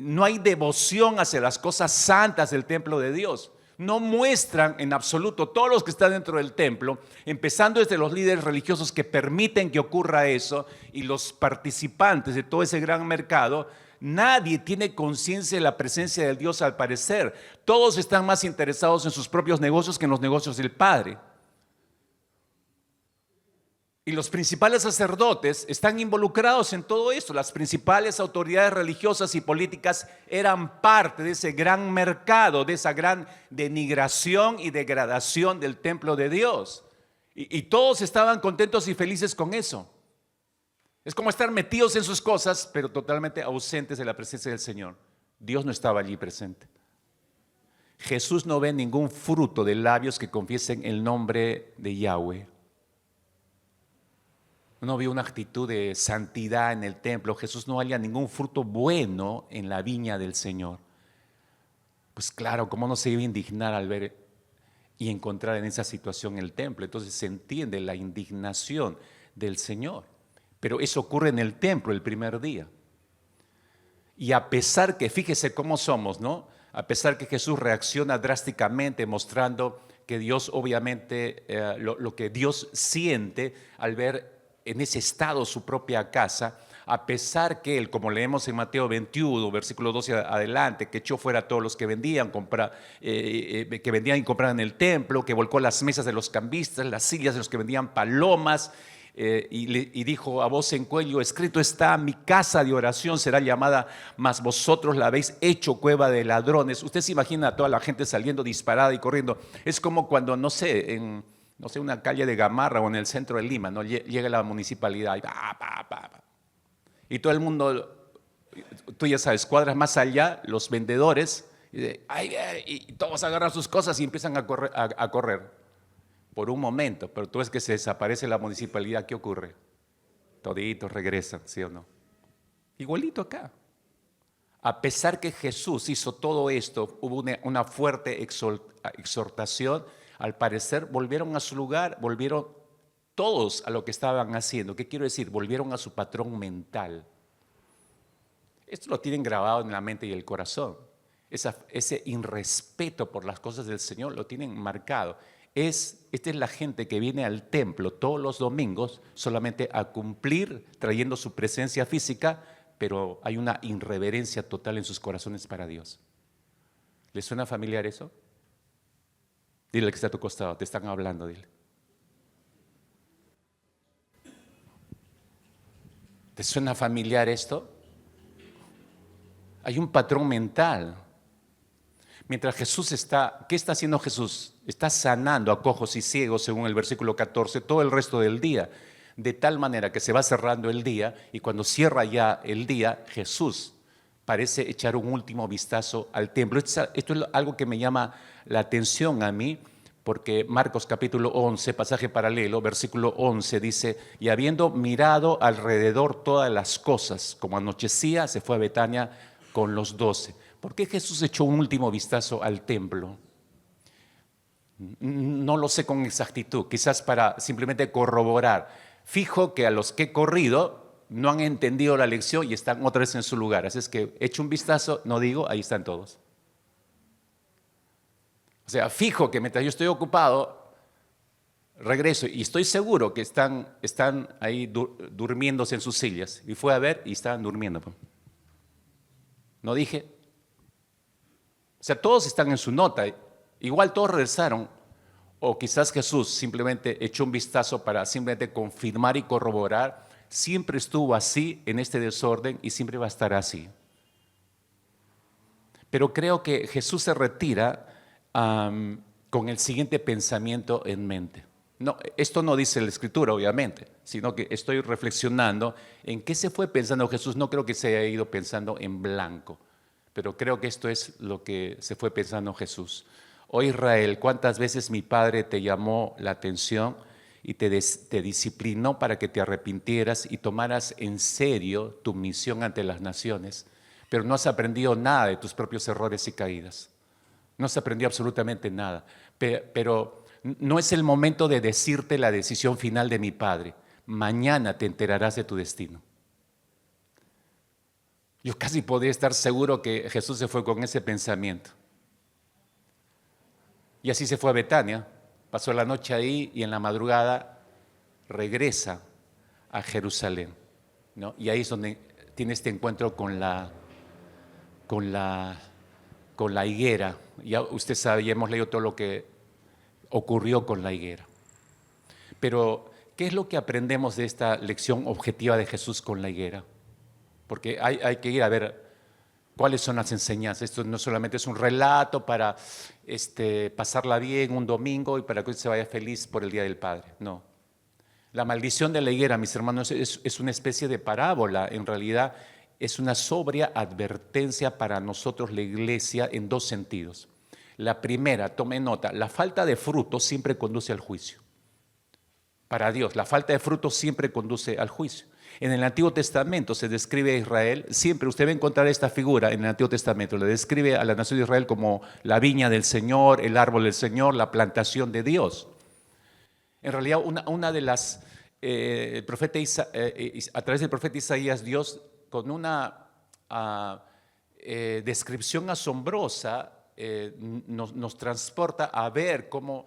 No hay devoción hacia las cosas santas del templo de Dios. No muestran en absoluto, todos los que están dentro del templo, empezando desde los líderes religiosos que permiten que ocurra eso, y los participantes de todo ese gran mercado, nadie tiene conciencia de la presencia del Dios al parecer. Todos están más interesados en sus propios negocios que en los negocios del Padre. Y los principales sacerdotes están involucrados en todo esto. Las principales autoridades religiosas y políticas eran parte de ese gran mercado, de esa gran denigración y degradación del templo de Dios. Y todos estaban contentos y felices con eso. Es como estar metidos en sus cosas, pero totalmente ausentes de la presencia del Señor. Dios no estaba allí presente. Jesús no ve ningún fruto de labios que confiesen el nombre de Yahweh. No vio una actitud de santidad en el templo. Jesús no halla ningún fruto bueno en la viña del Señor. Pues claro, ¿cómo no se iba a indignar al ver y encontrar en esa situación el templo? Entonces se entiende la indignación del Señor. Pero eso ocurre en el templo el primer día. Y a pesar que, fíjese cómo somos, ¿no? A pesar que Jesús reacciona drásticamente mostrando que Dios obviamente, lo que Dios siente al ver en ese estado su propia casa, a pesar que él, como leemos en Mateo 21, versículo 12 adelante, que echó fuera a todos los que vendían, que vendían y compraban en el templo, que volcó las mesas de los cambistas, las sillas de los que vendían palomas, y dijo a voz en cuello, escrito está, mi casa de oración será llamada, mas vosotros la habéis hecho cueva de ladrones. Usted se imagina a toda la gente saliendo disparada y corriendo. Es como cuando, no sé, en una calle de Gamarra o en el centro de Lima, ¿no? Llega la municipalidad y todo el mundo, tú ya sabes, cuadras más allá, los vendedores, y todos agarran sus cosas y empiezan a correr por un momento, pero tú ves que se desaparece la municipalidad, ¿qué ocurre? Toditos regresan, ¿sí o no? Igualito acá. A pesar que Jesús hizo todo esto, hubo una fuerte exhortación. Al parecer volvieron a su lugar, volvieron todos a lo que estaban haciendo. ¿Qué quiero decir? Volvieron a su patrón mental. Esto lo tienen grabado en la mente y el corazón. Ese irrespeto por las cosas del Señor lo tienen marcado. Esta es la gente que viene al templo todos los domingos solamente a cumplir, trayendo su presencia física, pero hay una irreverencia total en sus corazones para Dios. ¿Les suena familiar eso? Dile al que está a tu costado, te están hablando, dile. ¿Te suena familiar esto? Hay un patrón mental. Mientras Jesús está, ¿qué está haciendo Jesús? Está sanando a cojos y ciegos, según el versículo 14, todo el resto del día. De tal manera que se va cerrando el día, y cuando cierra ya el día, Jesús parece echar un último vistazo al templo. Esto es algo que me llama la atención a mí, porque Marcos capítulo 11, pasaje paralelo, versículo 11 dice, y habiendo mirado alrededor todas las cosas, como anochecía, se fue a Betania con los 12. ¿Por qué Jesús echó un último vistazo al templo? No lo sé con exactitud, quizás para simplemente corroborar. Fijo que a los que he corrido no han entendido la lección y están otra vez en su lugar. Así es que echo un vistazo, no digo, ahí están todos. O sea, fijo que mientras yo estoy ocupado, regreso y estoy seguro que están ahí durmiéndose en sus sillas. Y fue a ver y estaban durmiendo. No dije. O sea, todos están en su nota. Igual todos regresaron. O quizás Jesús simplemente echó un vistazo para simplemente confirmar y corroborar. Siempre estuvo así en este desorden y siempre va a estar así. Pero creo que Jesús se retira con el siguiente pensamiento en mente. No, esto no dice la Escritura, obviamente, sino que estoy reflexionando en qué se fue pensando Jesús. No creo que se haya ido pensando en blanco. Pero creo que esto es lo que se fue pensando Jesús. Oh Israel, ¿cuántas veces mi Padre te llamó la atención y te disciplinó para que te arrepintieras y tomaras en serio tu misión ante las naciones? Pero no has aprendido nada de tus propios errores y caídas. No has aprendido absolutamente nada. Pero no es el momento de decirte la decisión final de mi Padre. Mañana te enterarás de tu destino. Yo casi podría estar seguro que Jesús se fue con ese pensamiento. Y así se fue a Betania, pasó la noche ahí y en la madrugada regresa a Jerusalén, ¿no? Y ahí es donde tiene este encuentro con la higuera. Ya usted sabe, ya hemos leído todo lo que ocurrió con la higuera. Pero, ¿qué es lo que aprendemos de esta lección objetiva de Jesús con la higuera? Porque hay que ir a ver cuáles son las enseñanzas. Esto no solamente es un relato para pasarla bien un domingo y para que usted se vaya feliz por el Día del Padre. No. La maldición de la higuera, mis hermanos, es una especie de parábola. En realidad es una sobria advertencia para nosotros, la iglesia, en dos sentidos. La primera, tome nota, la falta de fruto siempre conduce al juicio. Para Dios, la falta de fruto siempre conduce al juicio. En el Antiguo Testamento se describe a Israel, siempre usted va a encontrar esta figura en el Antiguo Testamento, le describe a la nación de Israel como la viña del Señor, el árbol del Señor, la plantación de Dios. En realidad, una de las, a través del profeta Isaías, Dios con una descripción asombrosa nos transporta a ver cómo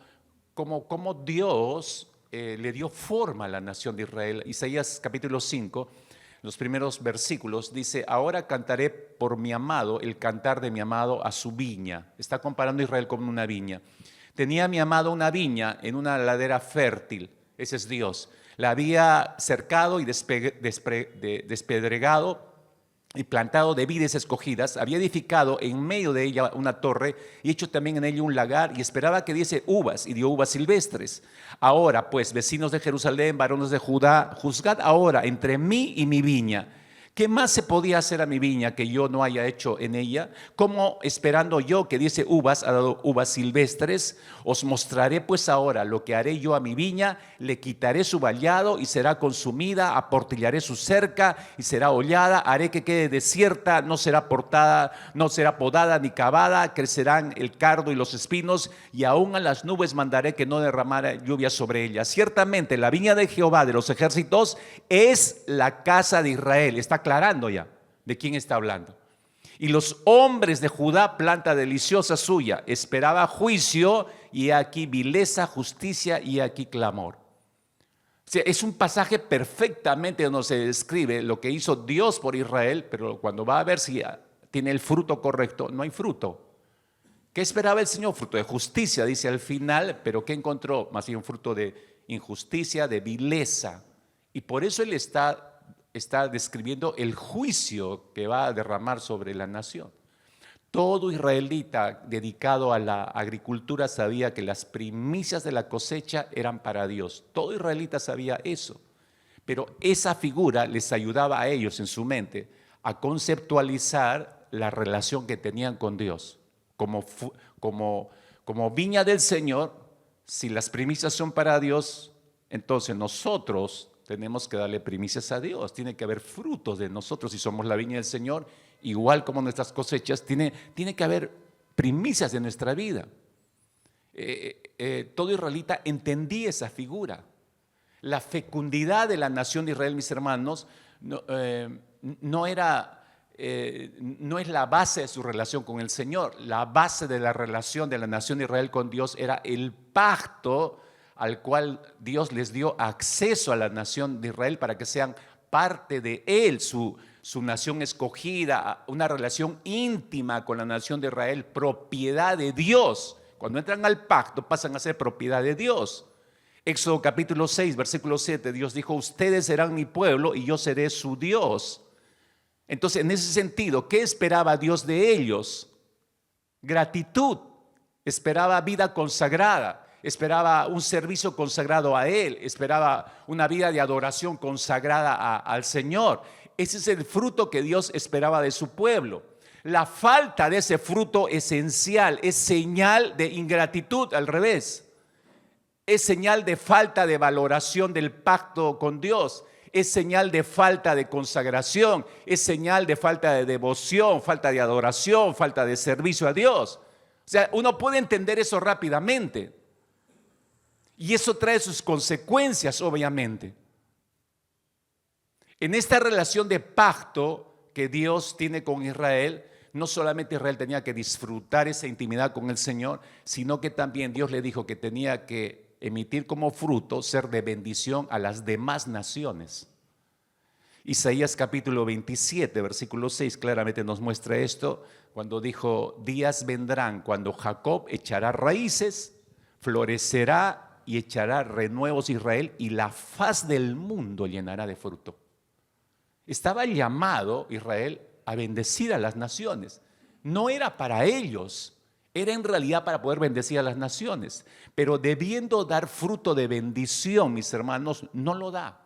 Dios le dio forma a la nación de Israel. Isaías capítulo 5, los primeros versículos, dice: ahora cantaré por mi amado el cantar de mi amado a su viña. Está comparando a Israel con una viña. Tenía mi amado una viña en una ladera fértil, ese es Dios. La había cercado y despedregado y plantado de vides escogidas, había edificado en medio de ella una torre y hecho también en ella un lagar, y esperaba que diese uvas, y dio uvas silvestres. Ahora pues, vecinos de Jerusalén, varones de Judá, juzgad ahora entre mí y mi viña. ¿Qué más se podía hacer a mi viña que yo no haya hecho en ella? ¿Cómo esperando yo que diese uvas, ha dado uvas silvestres? Os mostraré pues ahora lo que haré yo a mi viña: le quitaré su vallado y será consumida, aportillaré su cerca y será hollada, haré que quede desierta, no será podada ni cavada, crecerán el cardo y los espinos, y aún a las nubes mandaré que no derramara lluvia sobre ella. Ciertamente la viña de Jehová de los ejércitos es la casa de Israel. Está aclarando ya de quién está hablando. Y los hombres de Judá, planta deliciosa suya, esperaba juicio, y aquí vileza, justicia, y aquí clamor. O sea, es un pasaje perfectamente donde se describe lo que hizo Dios por Israel, pero cuando va a ver si tiene el fruto correcto, no hay fruto. ¿Qué esperaba el Señor? Fruto de justicia, dice al final, pero ¿qué encontró? Más bien un fruto de injusticia, de vileza. Y por eso Él está describiendo el juicio que va a derramar sobre la nación. Todo israelita dedicado a la agricultura sabía que las primicias de la cosecha eran para Dios. Todo israelita sabía eso. Pero esa figura les ayudaba a ellos en su mente a conceptualizar la relación que tenían con Dios. Como viña del Señor, si las primicias son para Dios, entonces nosotros tenemos que darle primicias a Dios. Tiene que haber frutos de nosotros si somos la viña del Señor, igual como nuestras cosechas. Tiene que haber primicias de nuestra vida. Todo israelita entendía esa figura. La fecundidad de la nación de Israel, mis hermanos, no es la base de su relación con el Señor. La base de la relación de la nación de Israel con Dios era el pacto al cual Dios les dio acceso a la nación de Israel para que sean parte de Él, su nación escogida, una relación íntima con la nación de Israel, propiedad de Dios. Cuando entran al pacto pasan a ser propiedad de Dios. Éxodo capítulo 6, versículo 7, Dios dijo: ustedes serán mi pueblo y yo seré su Dios. Entonces, en ese sentido, ¿qué esperaba Dios de ellos? Gratitud, esperaba vida consagrada. Esperaba un servicio consagrado a Él, esperaba una vida de adoración consagrada al Señor. Ese es el fruto que Dios esperaba de su pueblo. La falta de ese fruto esencial es señal de ingratitud, al revés. Es señal de falta de valoración del pacto con Dios. Es señal de falta de consagración. Es señal de falta de devoción, falta de adoración, falta de servicio a Dios. O sea, uno puede entender eso rápidamente. Y eso trae sus consecuencias, obviamente. En esta relación de pacto que Dios tiene con Israel, no solamente Israel tenía que disfrutar esa intimidad con el Señor, sino que también Dios le dijo que tenía que emitir como fruto, ser de bendición a las demás naciones. Isaías capítulo 27, versículo 6 claramente nos muestra esto, cuando dijo: días vendrán cuando Jacob echará raíces, florecerá y echará renuevos Israel, y la faz del mundo llenará de fruto. Estaba llamado Israel a bendecir a las naciones. No era para ellos, era en realidad para poder bendecir a las naciones. Pero debiendo dar fruto de bendición, mis hermanos, no lo da.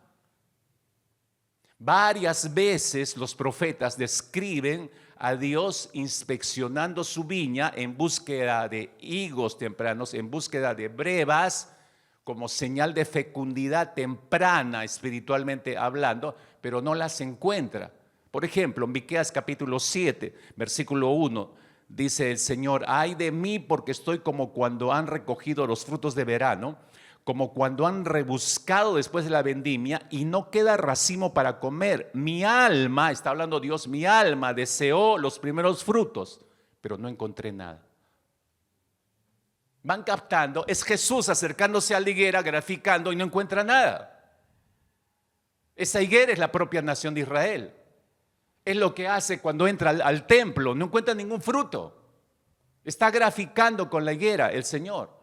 Varias veces los profetas describen a Dios inspeccionando su viña en búsqueda de higos tempranos, en búsqueda de brevas, como señal de fecundidad temprana espiritualmente hablando, pero no las encuentra. Por ejemplo, en Miqueas capítulo 7, versículo 1, dice el Señor: ay de mí, porque estoy como cuando han recogido los frutos de verano, como cuando han rebuscado después de la vendimia y no queda racimo para comer. Mi alma, está hablando Dios, mi alma deseó los primeros frutos, pero no encontré nada. Van captando, es Jesús acercándose a la higuera, graficando, y no encuentra nada. Esa higuera es la propia nación de Israel. Es lo que hace cuando entra al templo, no encuentra ningún fruto. Está graficando con la higuera el Señor.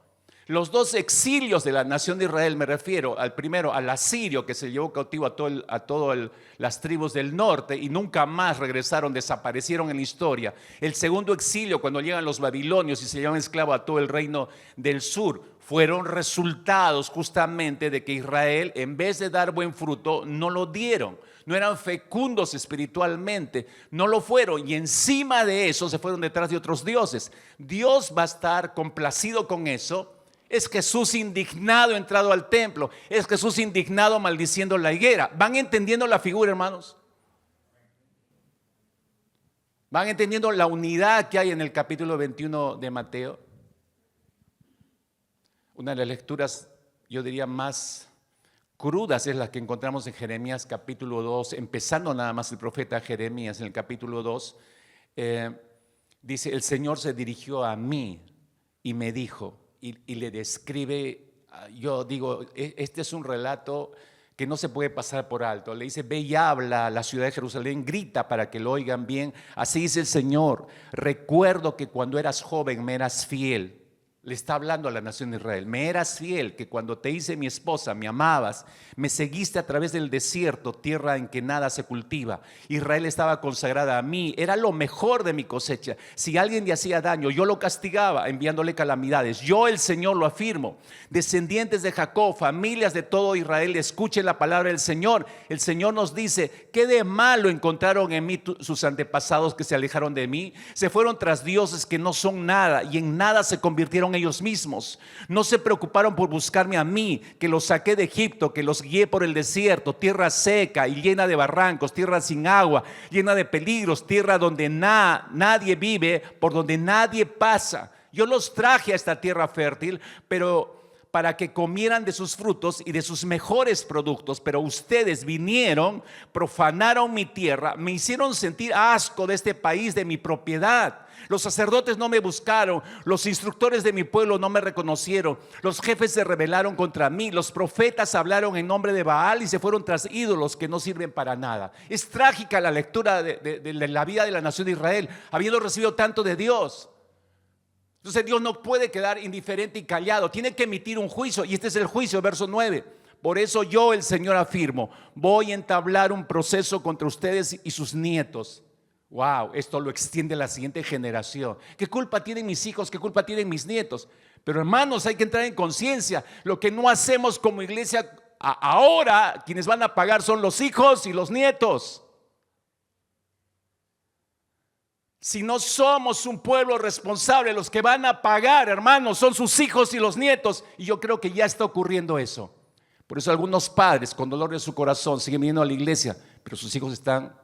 Los dos exilios de la nación de Israel, me refiero al primero, al asirio, que se llevó cautivo a todas las tribus del norte y nunca más regresaron, desaparecieron en la historia. El segundo exilio, cuando llegan los babilonios y se llevan esclavo a todo el reino del sur, fueron resultados justamente de que Israel, en vez de dar buen fruto, no lo dieron. No eran fecundos espiritualmente, no lo fueron, y encima de eso se fueron detrás de otros dioses. Dios va a estar complacido con eso. Es Jesús indignado entrado al templo. Es Jesús indignado maldiciendo la higuera. ¿Van entendiendo la figura, hermanos? ¿Van entendiendo la unidad que hay en el capítulo 21 de Mateo? Una de las lecturas, yo diría, más crudas es la que encontramos en Jeremías capítulo 2, empezando nada más el profeta Jeremías en el capítulo 2. Dice: el Señor se dirigió a mí y me dijo, y le describe, yo digo, este es un relato que no se puede pasar por alto. Le dice: ve y habla a la ciudad de Jerusalén, grita para que lo oigan bien. Así dice el Señor: recuerdo que cuando eras joven me eras fiel. Le está hablando a la nación de Israel. Me eras fiel, que cuando te hice mi esposa me amabas, me seguiste a través del desierto, tierra en que nada se cultiva. Israel estaba consagrada a mí, era lo mejor de mi cosecha. Si alguien le hacía daño, yo lo castigaba enviándole calamidades. Yo, el Señor, lo afirmo. Descendientes de Jacob, familias de todo Israel, escuchen la palabra del Señor. El Señor nos dice: ¿qué de malo encontraron en mí sus antepasados que se alejaron de mí? Se fueron tras dioses que no son nada, y en nada se convirtieron ellos mismos. No se preocuparon por buscarme a mí, que los saqué de Egipto, que los guié por el desierto, tierra seca y llena de barrancos, tierra sin agua, llena de peligros, tierra donde nadie vive, por donde nadie pasa. Yo los traje a esta tierra fértil, pero para que comieran de sus frutos y de sus mejores productos. Pero ustedes vinieron, profanaron mi tierra, me hicieron sentir asco de este país, de mi propiedad. Los sacerdotes no me buscaron, los instructores de mi pueblo no me reconocieron, los jefes se rebelaron contra mí, los profetas hablaron en nombre de Baal y se fueron tras ídolos que no sirven para nada. Es trágica la lectura de la vida de la nación de Israel, habiendo recibido tanto de Dios. Entonces Dios no puede quedar indiferente y callado, tiene que emitir un juicio, y este es el juicio, verso 9. Por eso yo, el Señor, afirmo: voy a entablar un proceso contra ustedes y sus nietos. Wow, esto lo extiende a la siguiente generación. ¿Qué culpa tienen mis hijos? ¿Qué culpa tienen mis nietos? Pero hermanos, hay que entrar en conciencia. Lo que no hacemos como iglesia ahora, quienes van a pagar son los hijos y los nietos. Si no somos un pueblo responsable, los que van a pagar, hermanos, son sus hijos y los nietos. Y yo creo que ya está ocurriendo eso. Por eso algunos padres, con dolor de su corazón, siguen viniendo a la iglesia, pero sus hijos están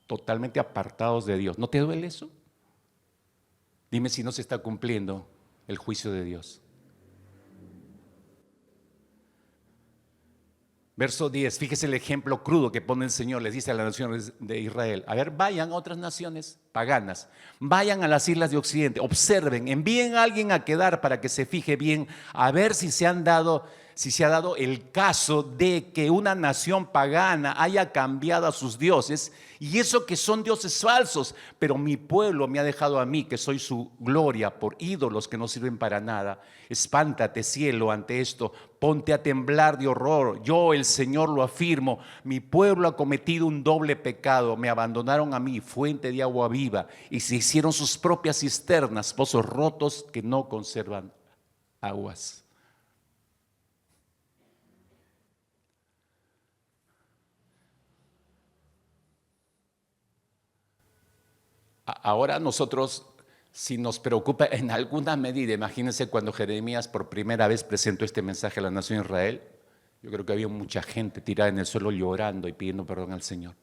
totalmente apartados de Dios. ¿No te duele eso? Dime si no se está cumpliendo el juicio de Dios. Verso 10, fíjese el ejemplo crudo que pone el Señor, les dice a las naciones de Israel: a ver, vayan a otras naciones paganas, vayan a las islas de Occidente, observen, envíen a alguien a quedar para que se fije bien, a ver si se ha dado el caso de que una nación pagana haya cambiado a sus dioses, y eso que son dioses falsos, pero mi pueblo me ha dejado a mí, que soy su gloria, por ídolos que no sirven para nada. Espántate, cielo, ante esto, ponte a temblar de horror. Yo, el Señor, lo afirmo. Mi pueblo ha cometido un doble pecado. Me abandonaron a mí, fuente de agua viva, y se hicieron sus propias cisternas, pozos rotos que no conservan aguas. Ahora nosotros, si nos preocupa en alguna medida, imagínense cuando Jeremías por primera vez presentó este mensaje a la nación de Israel, yo creo que había mucha gente tirada en el suelo llorando y pidiendo perdón al Señor.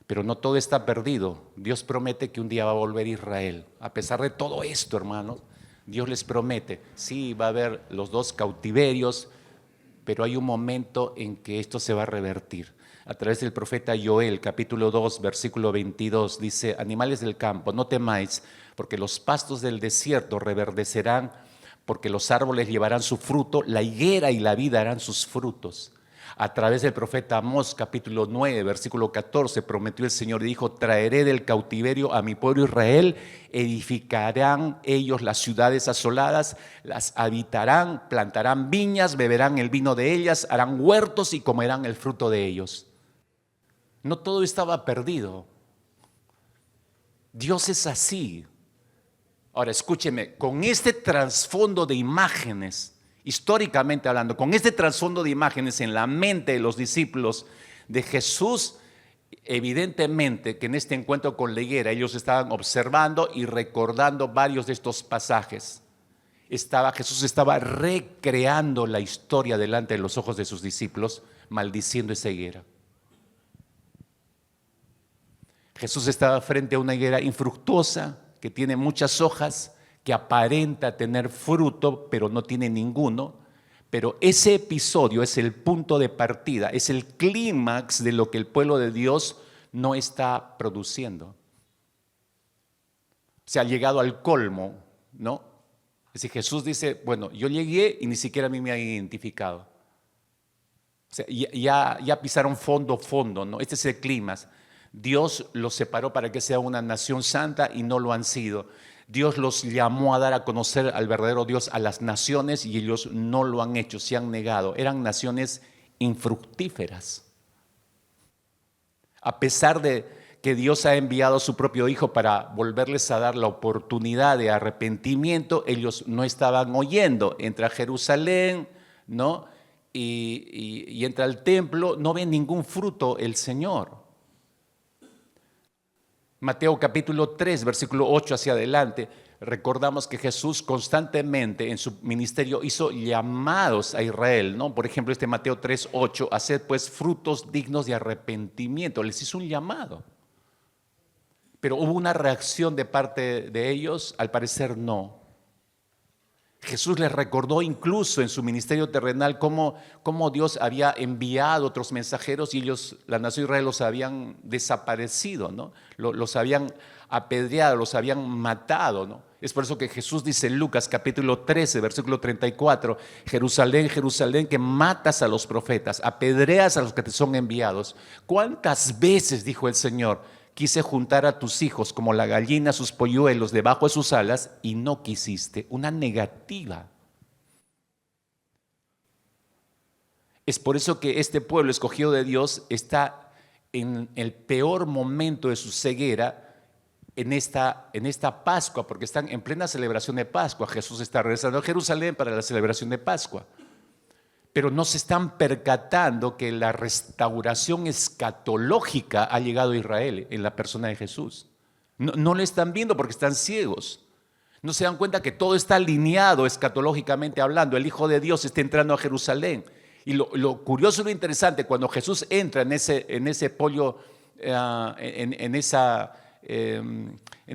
Pero no todo está perdido. Dios promete que un día va a volver Israel. A pesar de todo esto, hermanos, Dios les promete, sí, va a haber los dos cautiverios, pero hay un momento en que esto se va a revertir. A través del profeta Joel, capítulo 2, versículo 22, dice: animales del campo, no temáis, porque los pastos del desierto reverdecerán, porque los árboles llevarán su fruto, la higuera y la vid harán sus frutos. A través del profeta Amós, capítulo 9, versículo 14, prometió el Señor y dijo: traeré del cautiverio a mi pueblo Israel, edificarán ellos las ciudades asoladas, las habitarán, plantarán viñas, beberán el vino de ellas, harán huertos y comerán el fruto de ellos. No todo estaba perdido. Dios es así. Ahora escúcheme, con este trasfondo de imágenes, históricamente hablando, con este trasfondo de imágenes en la mente de los discípulos de Jesús, evidentemente que en este encuentro con la higuera ellos estaban observando y recordando varios de estos pasajes. Jesús estaba recreando la historia delante de los ojos de sus discípulos, maldiciendo esa higuera. Jesús estaba frente a una higuera infructuosa, que tiene muchas hojas, que aparenta tener fruto, pero no tiene ninguno. Pero ese episodio es el punto de partida, es el clímax de lo que el pueblo de Dios no está produciendo. Se ha llegado al colmo, ¿no? Es decir, Jesús dice: bueno, yo llegué y ni siquiera a mí me han identificado. O sea, ya pisaron fondo, ¿no? Este es el clímax. Dios los separó para que sea una nación santa y no lo han sido. Dios los llamó a dar a conocer al verdadero Dios a las naciones y ellos no lo han hecho, se han negado. Eran naciones infructíferas. A pesar de que Dios ha enviado a su propio Hijo para volverles a dar la oportunidad de arrepentimiento, ellos no estaban oyendo. Entra a Jerusalén, ¿no? Y entra al templo, no ve ningún fruto el Señor. Mateo capítulo 3, versículo 8 hacia adelante, recordamos que Jesús constantemente en su ministerio hizo llamados a Israel, ¿no? Por ejemplo, Mateo 3, 8, haced pues frutos dignos de arrepentimiento, les hizo un llamado. Pero hubo una reacción de parte de ellos, al parecer no. Jesús les recordó incluso en su ministerio terrenal cómo Dios había enviado otros mensajeros y ellos, la nación de Israel, los habían desaparecido, ¿no? Los habían apedreado, los habían matado, ¿no? Es por eso que Jesús dice en Lucas capítulo 13, versículo 34, Jerusalén, Jerusalén, que matas a los profetas, apedreas a los que te son enviados. ¿Cuántas veces, dijo el Señor, quise juntar a tus hijos como la gallina sus polluelos debajo de sus alas y no quisiste? Una negativa. Es por eso que este pueblo escogido de Dios está en el peor momento de su ceguera en esta Pascua, porque están en plena celebración de Pascua. Jesús está regresando a Jerusalén para la celebración de Pascua. Pero no se están percatando que la restauración escatológica ha llegado a Israel en la persona de Jesús. No lo están viendo porque están ciegos. No se dan cuenta que todo está alineado escatológicamente hablando. El Hijo de Dios está entrando a Jerusalén. Y lo curioso y lo interesante, cuando Jesús entra en ese pollo, en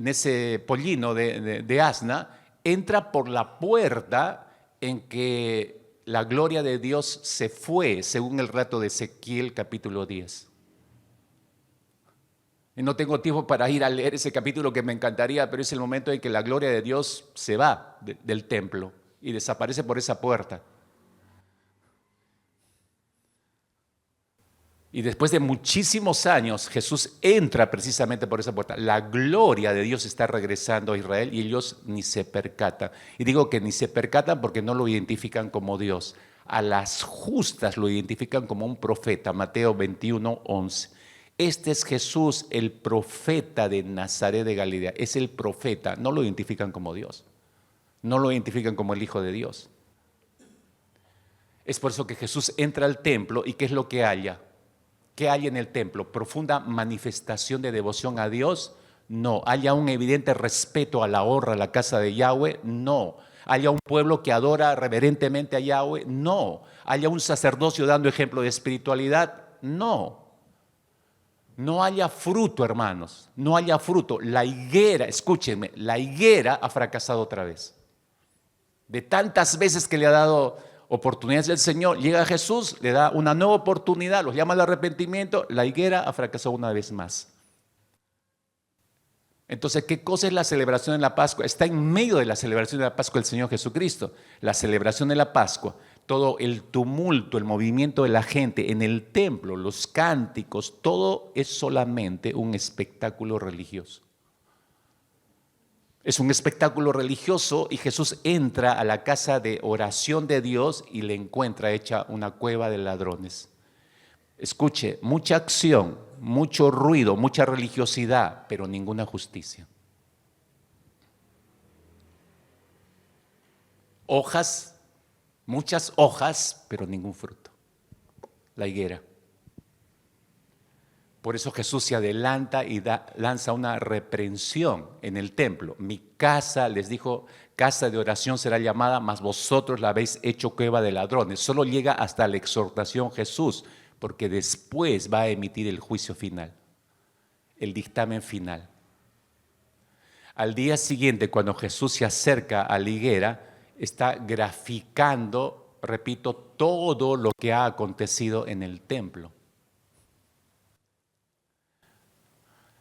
ese pollino de asna, entra por la puerta en que la gloria de Dios se fue, según el relato de Ezequiel capítulo 10. Y no tengo tiempo para ir a leer ese capítulo que me encantaría, pero es el momento en que la gloria de Dios se va del templo y desaparece por esa puerta. Y después de muchísimos años, Jesús entra precisamente por esa puerta. La gloria de Dios está regresando a Israel y ellos ni se percatan. Y digo que ni se percatan porque no lo identifican como Dios. A las justas lo identifican como un profeta, Mateo 21, 11. Este es Jesús, el profeta de Nazaret de Galilea. Es el profeta, no lo identifican como Dios. No lo identifican como el Hijo de Dios. Es por eso que Jesús entra al templo y ¿qué es lo que halla? ¿Qué hay en el templo? ¿Profunda manifestación de devoción a Dios? No. ¿Haya un evidente respeto a la honra, a la casa de Yahweh? No. ¿Haya un pueblo que adora reverentemente a Yahweh? No. ¿Haya un sacerdocio dando ejemplo de espiritualidad? No. No haya fruto, hermanos. No haya fruto. La higuera, escúchenme, la higuera ha fracasado otra vez. De tantas veces que le ha dado oportunidades del Señor, llega Jesús, le da una nueva oportunidad, los llama al arrepentimiento, la higuera ha fracasado una vez más. Entonces, ¿qué cosa es la celebración de la Pascua? Está en medio de la celebración de la Pascua el Señor Jesucristo. La celebración de la Pascua, todo el tumulto, el movimiento de la gente en el templo, los cánticos, todo es solamente un espectáculo religioso. Es un espectáculo religioso y Jesús entra a la casa de oración de Dios y le encuentra hecha una cueva de ladrones. Escuche, mucha acción, mucho ruido, mucha religiosidad, pero ninguna justicia. Hojas, muchas hojas, pero ningún fruto. La higuera. Por eso Jesús se adelanta y lanza una reprensión en el templo. Mi casa, les dijo, casa de oración será llamada, mas vosotros la habéis hecho cueva de ladrones. Solo llega hasta la exhortación Jesús, porque después va a emitir el juicio final, el dictamen final. Al día siguiente, cuando Jesús se acerca a la higuera, está graficando, repito, todo lo que ha acontecido en el templo.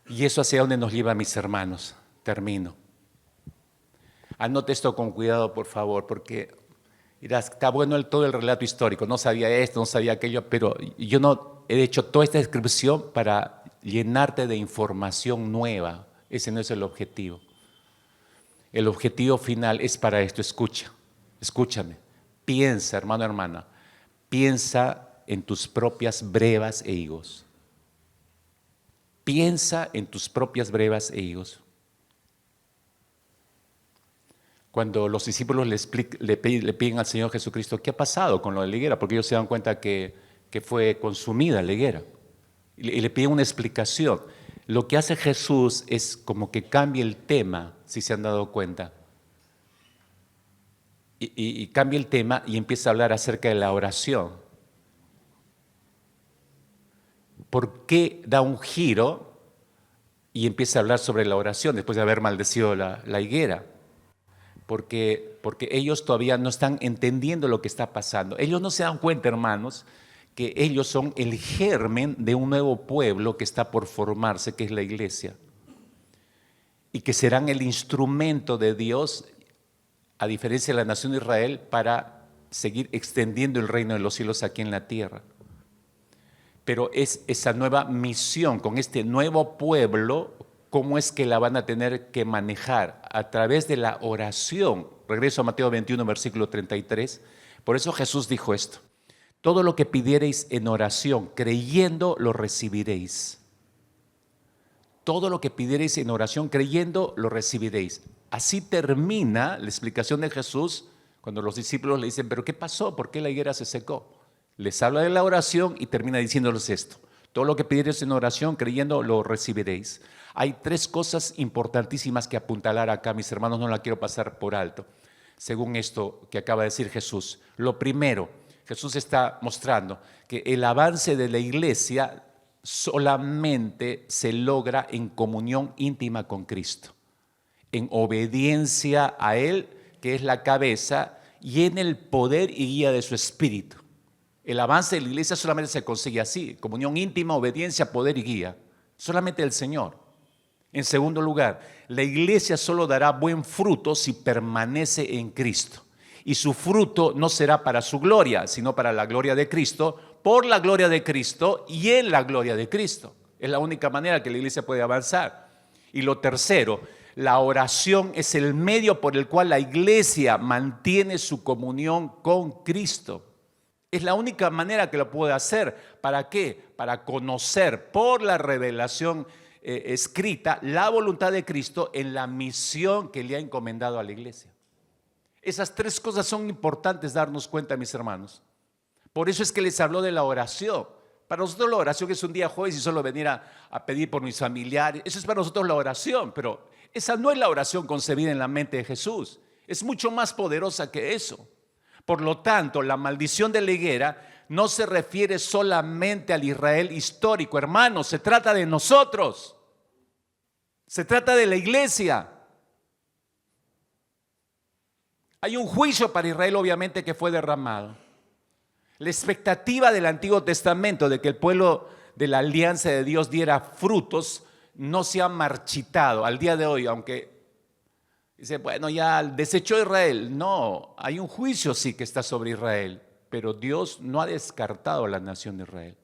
Y eso hacia dónde nos lleva, mis hermanos. Termino. Anote esto con cuidado, por favor, porque dirás, está bueno todo el relato histórico, no sabía esto, no sabía aquello, pero yo no he hecho toda esta descripción para llenarte de información nueva. Ese no es el objetivo. El objetivo final es para esto. Escúchame. Piensa, hermano, hermana, piensa en tus propias brevas e higos. Piensa en tus propias brevas e higos. Cuando los discípulos le piden al Señor Jesucristo, ¿qué ha pasado con lo de la higuera? Porque ellos se dan cuenta que fue consumida la higuera. Y le piden una explicación. Lo que hace Jesús es como que cambia el tema, si se han dado cuenta. Y cambia el tema y empieza a hablar acerca de la oración. ¿Por qué da un giro y empieza a hablar sobre la oración después de haber maldecido la higuera? Porque ellos todavía no están entendiendo lo que está pasando. Ellos no se dan cuenta, hermanos, que ellos son el germen de un nuevo pueblo que está por formarse, que es la iglesia. Y que serán el instrumento de Dios, a diferencia de la nación de Israel, para seguir extendiendo el reino de los cielos aquí en la tierra. Pero es esa nueva misión con este nuevo pueblo, ¿cómo es que la van a tener que manejar? A través de la oración. Regreso a Mateo 21, versículo 33. Por eso Jesús dijo esto: todo lo que pidiereis en oración, creyendo, lo recibiréis. Todo lo que pidiereis en oración, creyendo, lo recibiréis. Así termina la explicación de Jesús cuando los discípulos le dicen, ¿pero qué pasó? ¿Por qué la higuera se secó? Les habla de la oración y termina diciéndoles esto: Todo lo que pidiereis en oración, creyendo, lo recibiréis. Hay tres cosas importantísimas que apuntalar acá, mis hermanos, no la quiero pasar por alto, según esto que acaba de decir Jesús. Lo primero, Jesús está mostrando que el avance de la iglesia solamente se logra en comunión íntima con Cristo, en obediencia a Él, que es la cabeza, y en el poder y guía de su Espíritu. El avance de la iglesia solamente se consigue así, comunión íntima, obediencia, poder y guía, solamente el Señor. En segundo lugar, la iglesia solo dará buen fruto si permanece en Cristo. Y su fruto no será para su gloria, sino para la gloria de Cristo, por la gloria de Cristo y en la gloria de Cristo. Es la única manera que la iglesia puede avanzar. Y lo tercero, la oración es el medio por el cual la iglesia mantiene su comunión con Cristo. Es la única manera que lo puede hacer. ¿Para qué? Para conocer por la revelación escrita la voluntad de Cristo en la misión que le ha encomendado a la iglesia. Esas tres cosas son importantes darnos cuenta, mis hermanos. Por eso es que les habló de la oración. Para nosotros la oración es un día jueves y solo venir a pedir por mis familiares. Eso es para nosotros la oración, pero esa no es la oración concebida en la mente de Jesús. Es mucho más poderosa que eso. Por lo tanto, la maldición de la higuera no se refiere solamente al Israel histórico, hermanos, se trata de nosotros. Se trata de la iglesia. Hay un juicio para Israel, obviamente, que fue derramado. La expectativa del Antiguo Testamento de que el pueblo de la alianza de Dios diera frutos no se ha marchitado al día de hoy, aunque dice, bueno, ya desechó Israel. No, hay un juicio sí que está sobre Israel, pero Dios no ha descartado a la nación de Israel.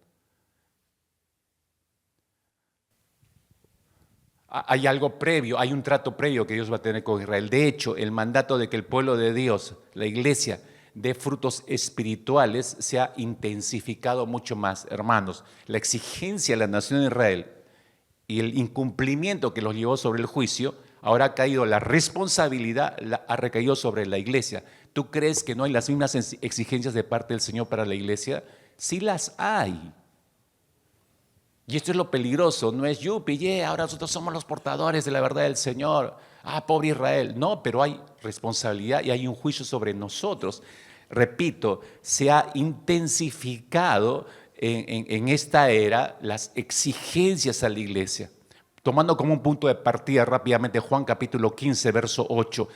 Hay algo previo, hay un trato previo que Dios va a tener con Israel. De hecho, el mandato de que el pueblo de Dios, la iglesia, dé frutos espirituales se ha intensificado mucho más. Hermanos, la exigencia de la nación de Israel y el incumplimiento que los llevó sobre el juicio, ahora ha caído la responsabilidad, ha recaído sobre la iglesia. ¿Tú crees que no hay las mismas exigencias de parte del Señor para la iglesia? Sí las hay. Y esto es lo peligroso, no es yupi, ahora nosotros somos los portadores de la verdad del Señor. Pobre Israel. No, pero hay responsabilidad y hay un juicio sobre nosotros. Repito, se ha intensificado en esta era las exigencias a la iglesia. Tomando como un punto de partida rápidamente Juan capítulo 15, verso 8.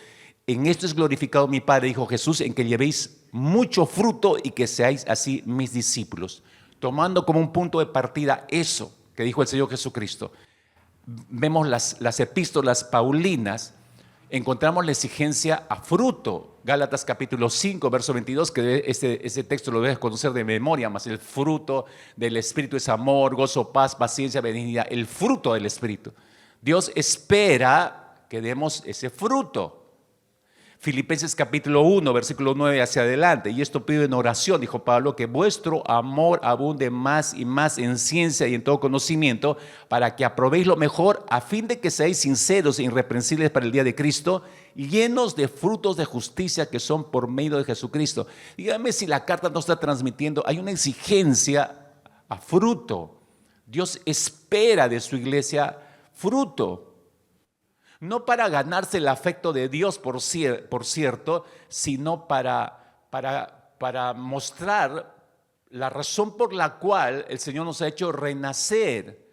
En esto es glorificado mi Padre, dijo Jesús, en que llevéis mucho fruto y que seáis así mis discípulos. Tomando como un punto de partida eso que dijo el Señor Jesucristo, vemos las epístolas paulinas, encontramos la exigencia a fruto. Gálatas capítulo 5, verso 22, que ese texto lo debes conocer de memoria, más el fruto del Espíritu es amor, gozo, paz, paciencia, benignidad, el fruto del Espíritu. Dios espera que demos ese fruto. Filipenses capítulo 1, versículo 9 hacia adelante, y esto pido en oración, dijo Pablo, que vuestro amor abunde más y más en ciencia y en todo conocimiento, para que aprobéis lo mejor, a fin de que seáis sinceros e irreprensibles para el día de Cristo, llenos de frutos de justicia que son por medio de Jesucristo. Dígame si la carta no está transmitiendo, hay una exigencia a fruto. Dios espera de su iglesia fruto. No para ganarse el afecto de Dios, por cierto, sino para mostrar la razón por la cual el Señor nos ha hecho renacer.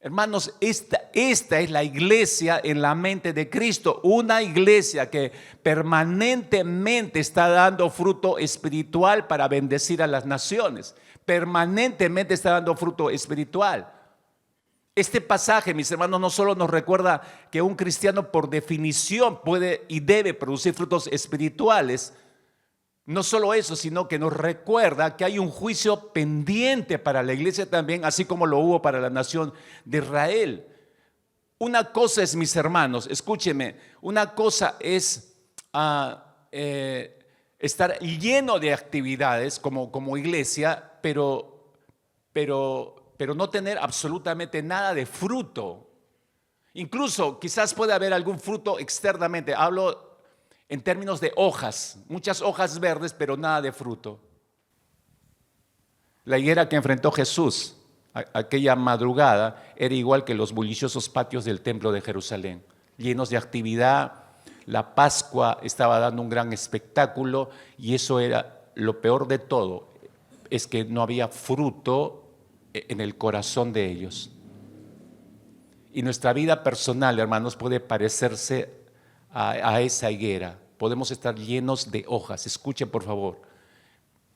Hermanos, esta es la iglesia en la mente de Cristo, una iglesia que permanentemente está dando fruto espiritual para bendecir a las naciones. Permanentemente está dando fruto espiritual. Este pasaje, mis hermanos, no solo nos recuerda que un cristiano por definición puede y debe producir frutos espirituales, no solo eso, sino que nos recuerda que hay un juicio pendiente para la iglesia también, así como lo hubo para la nación de Israel. Una cosa es, mis hermanos, escúcheme, una cosa es estar lleno de actividades como iglesia, pero no tener absolutamente nada de fruto. Incluso quizás puede haber algún fruto externamente. Hablo en términos de hojas, muchas hojas verdes, pero nada de fruto. La higuera que enfrentó Jesús Aquella madrugada era igual que los bulliciosos patios del templo de Jerusalén, llenos de actividad. La Pascua estaba dando un gran espectáculo y eso era lo peor de todo, es que no había fruto en el corazón de ellos. Y nuestra vida personal, hermanos, puede parecerse a esa higuera. Podemos estar llenos de hojas. Escuchen, por favor.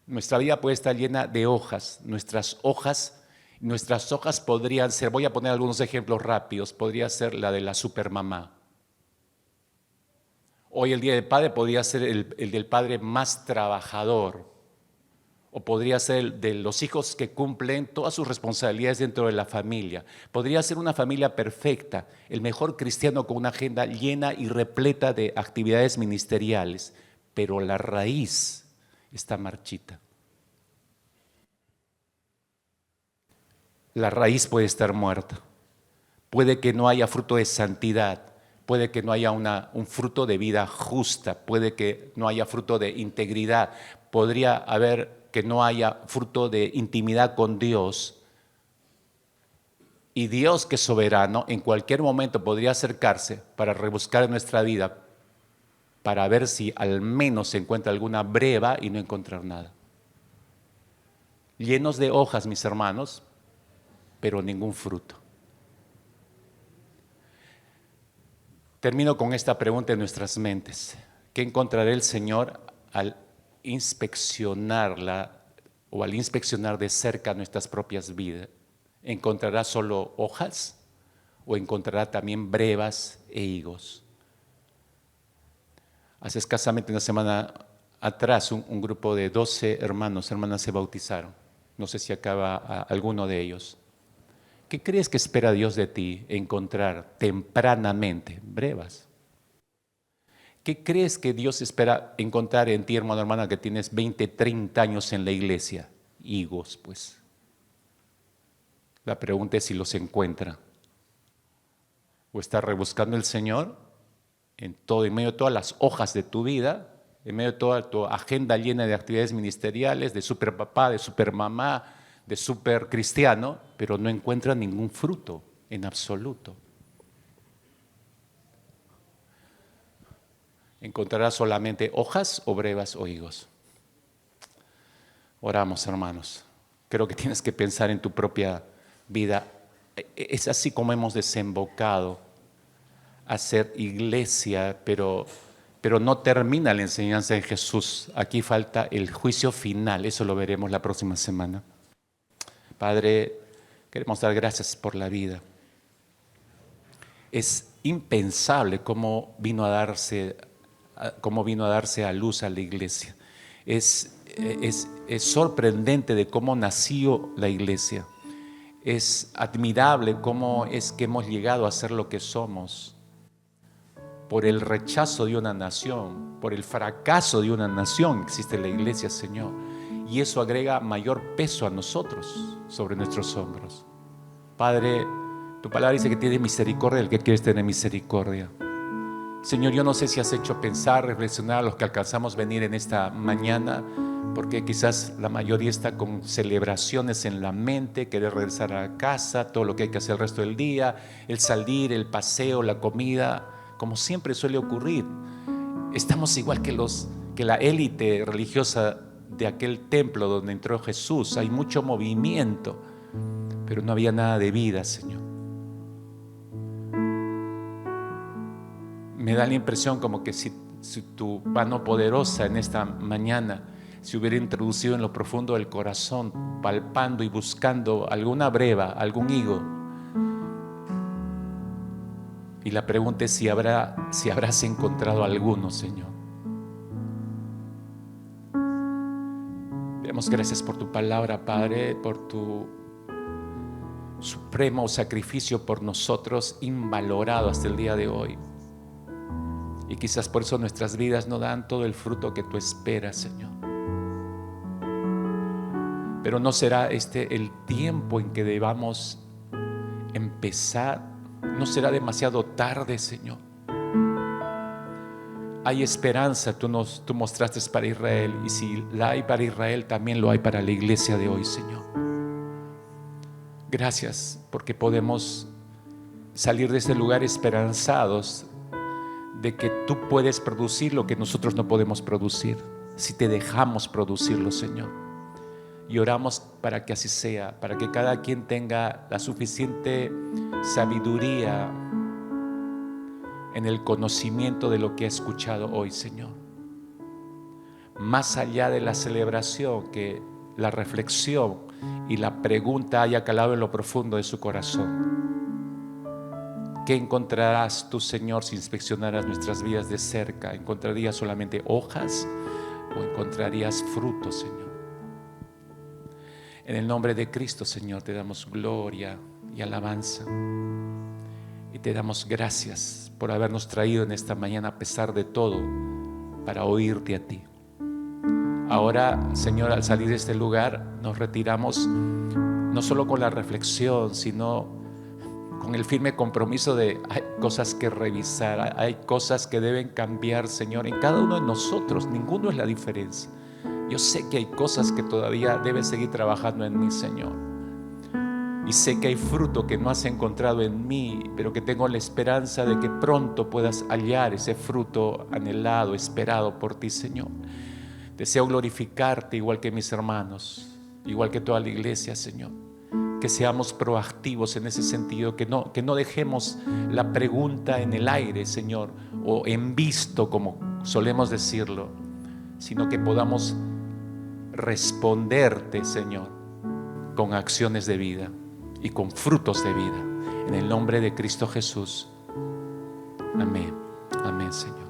Nuestra vida puede estar llena de hojas. Nuestras hojas podrían ser, voy a poner algunos ejemplos rápidos, podría ser la de la supermamá. Hoy el Día del Padre podría ser el del padre más trabajador, o podría ser el de los hijos que cumplen todas sus responsabilidades dentro de la familia. Podría ser una familia perfecta, el mejor cristiano con una agenda llena y repleta de actividades ministeriales, pero la raíz está marchita. La raíz puede estar muerta. Puede que no haya fruto de santidad, puede que no haya un fruto de vida justa, puede que no haya fruto de integridad, podría haber que no haya fruto de intimidad con Dios. Y Dios, que es soberano, en cualquier momento podría acercarse para rebuscar en nuestra vida, para ver si al menos se encuentra alguna breva y no encontrar nada. Llenos de hojas, mis hermanos, pero ningún fruto. Termino con esta pregunta en nuestras mentes. ¿Qué encontrará el Señor al inspeccionarla o al inspeccionar de cerca nuestras propias vidas? ¿Encontrará solo hojas o encontrará también brevas e higos? Hace escasamente una semana atrás un grupo de 12 hermanos, hermanas se bautizaron. No sé si acaba alguno de ellos. ¿Qué crees que espera Dios de ti encontrar tempranamente? Brevas. ¿Qué crees que Dios espera encontrar en ti, hermano, hermana, que tienes 20, 30 años en la iglesia? Higos, pues. La pregunta es si los encuentra. ¿O está rebuscando el Señor en medio de todas las hojas de tu vida, en medio de toda tu agenda llena de actividades ministeriales, de superpapá, de supermamá, de super cristiano, pero no encuentra ningún fruto en absoluto? ¿Encontrarás solamente hojas o brevas o higos? Oramos, hermanos. Creo que tienes que pensar en tu propia vida. Es así como hemos desembocado a ser iglesia, pero no termina la enseñanza de Jesús. Aquí falta el juicio final. Eso lo veremos la próxima semana. Padre, queremos dar gracias por la vida. Es impensable cómo vino a darse a luz a la iglesia. Es sorprendente de cómo nació la iglesia. Es admirable cómo es que hemos llegado a ser lo que somos. Por el rechazo de una nación, por el fracaso de una nación existe la iglesia, Señor. Y eso agrega mayor peso a nosotros, sobre nuestros hombros. Padre, tu palabra dice que tienes misericordia del que quieres tener misericordia. Señor, yo no sé si has hecho pensar, reflexionar a los que alcanzamos a venir en esta mañana, porque quizás la mayoría está con celebraciones en la mente, querer regresar a casa, todo lo que hay que hacer el resto del día, el salir, el paseo, la comida, como siempre suele ocurrir. Estamos igual que la élite religiosa de aquel templo donde entró Jesús. Hay mucho movimiento, pero no había nada de vida, Señor. Me da la impresión como que si tu mano poderosa en esta mañana se hubiera introducido en lo profundo del corazón, palpando y buscando alguna breva, algún higo. Y la pregunta es si habrás encontrado alguno, Señor. Damos gracias por tu palabra, Padre, por tu supremo sacrificio por nosotros, invalorado hasta el día de hoy. Y quizás por eso nuestras vidas no dan todo el fruto que tú esperas, Señor. Pero no será este el tiempo en que debamos empezar. No será demasiado tarde, Señor. Hay esperanza, tú mostraste para Israel. Y si la hay para Israel, también lo hay para la iglesia de hoy, Señor. Gracias porque podemos salir de este lugar esperanzados de que tú puedes producir lo que nosotros no podemos producir, si te dejamos producirlo, Señor. Y oramos para que así sea, para que cada quien tenga la suficiente sabiduría en el conocimiento de lo que ha escuchado hoy, Señor. Más allá de la celebración, que la reflexión y la pregunta haya calado en lo profundo de su corazón. ¿Qué encontrarás tú, Señor, si inspeccionaras nuestras vidas de cerca? ¿Encontrarías solamente hojas o encontrarías frutos, Señor? En el nombre de Cristo, Señor, te damos gloria y alabanza. Y te damos gracias por habernos traído en esta mañana, a pesar de todo, para oírte a ti. Ahora, Señor, al salir de este lugar, nos retiramos no solo con la reflexión, sino con el firme compromiso de hay cosas que revisar, hay cosas que deben cambiar, Señor, en cada uno de nosotros. Ninguno es la diferencia. Yo sé que hay cosas que todavía debes seguir trabajando en mí, Señor. Y sé que hay fruto que no has encontrado en mí, pero que tengo la esperanza de que pronto puedas hallar ese fruto anhelado, esperado por ti, Señor. Deseo glorificarte igual que mis hermanos, igual que toda la iglesia, Señor. Que seamos proactivos en ese sentido, que no dejemos la pregunta en el aire, Señor, o en visto, como solemos decirlo, sino que podamos responderte, Señor, con acciones de vida y con frutos de vida. En el nombre de Cristo Jesús. Amén. Amén, Señor.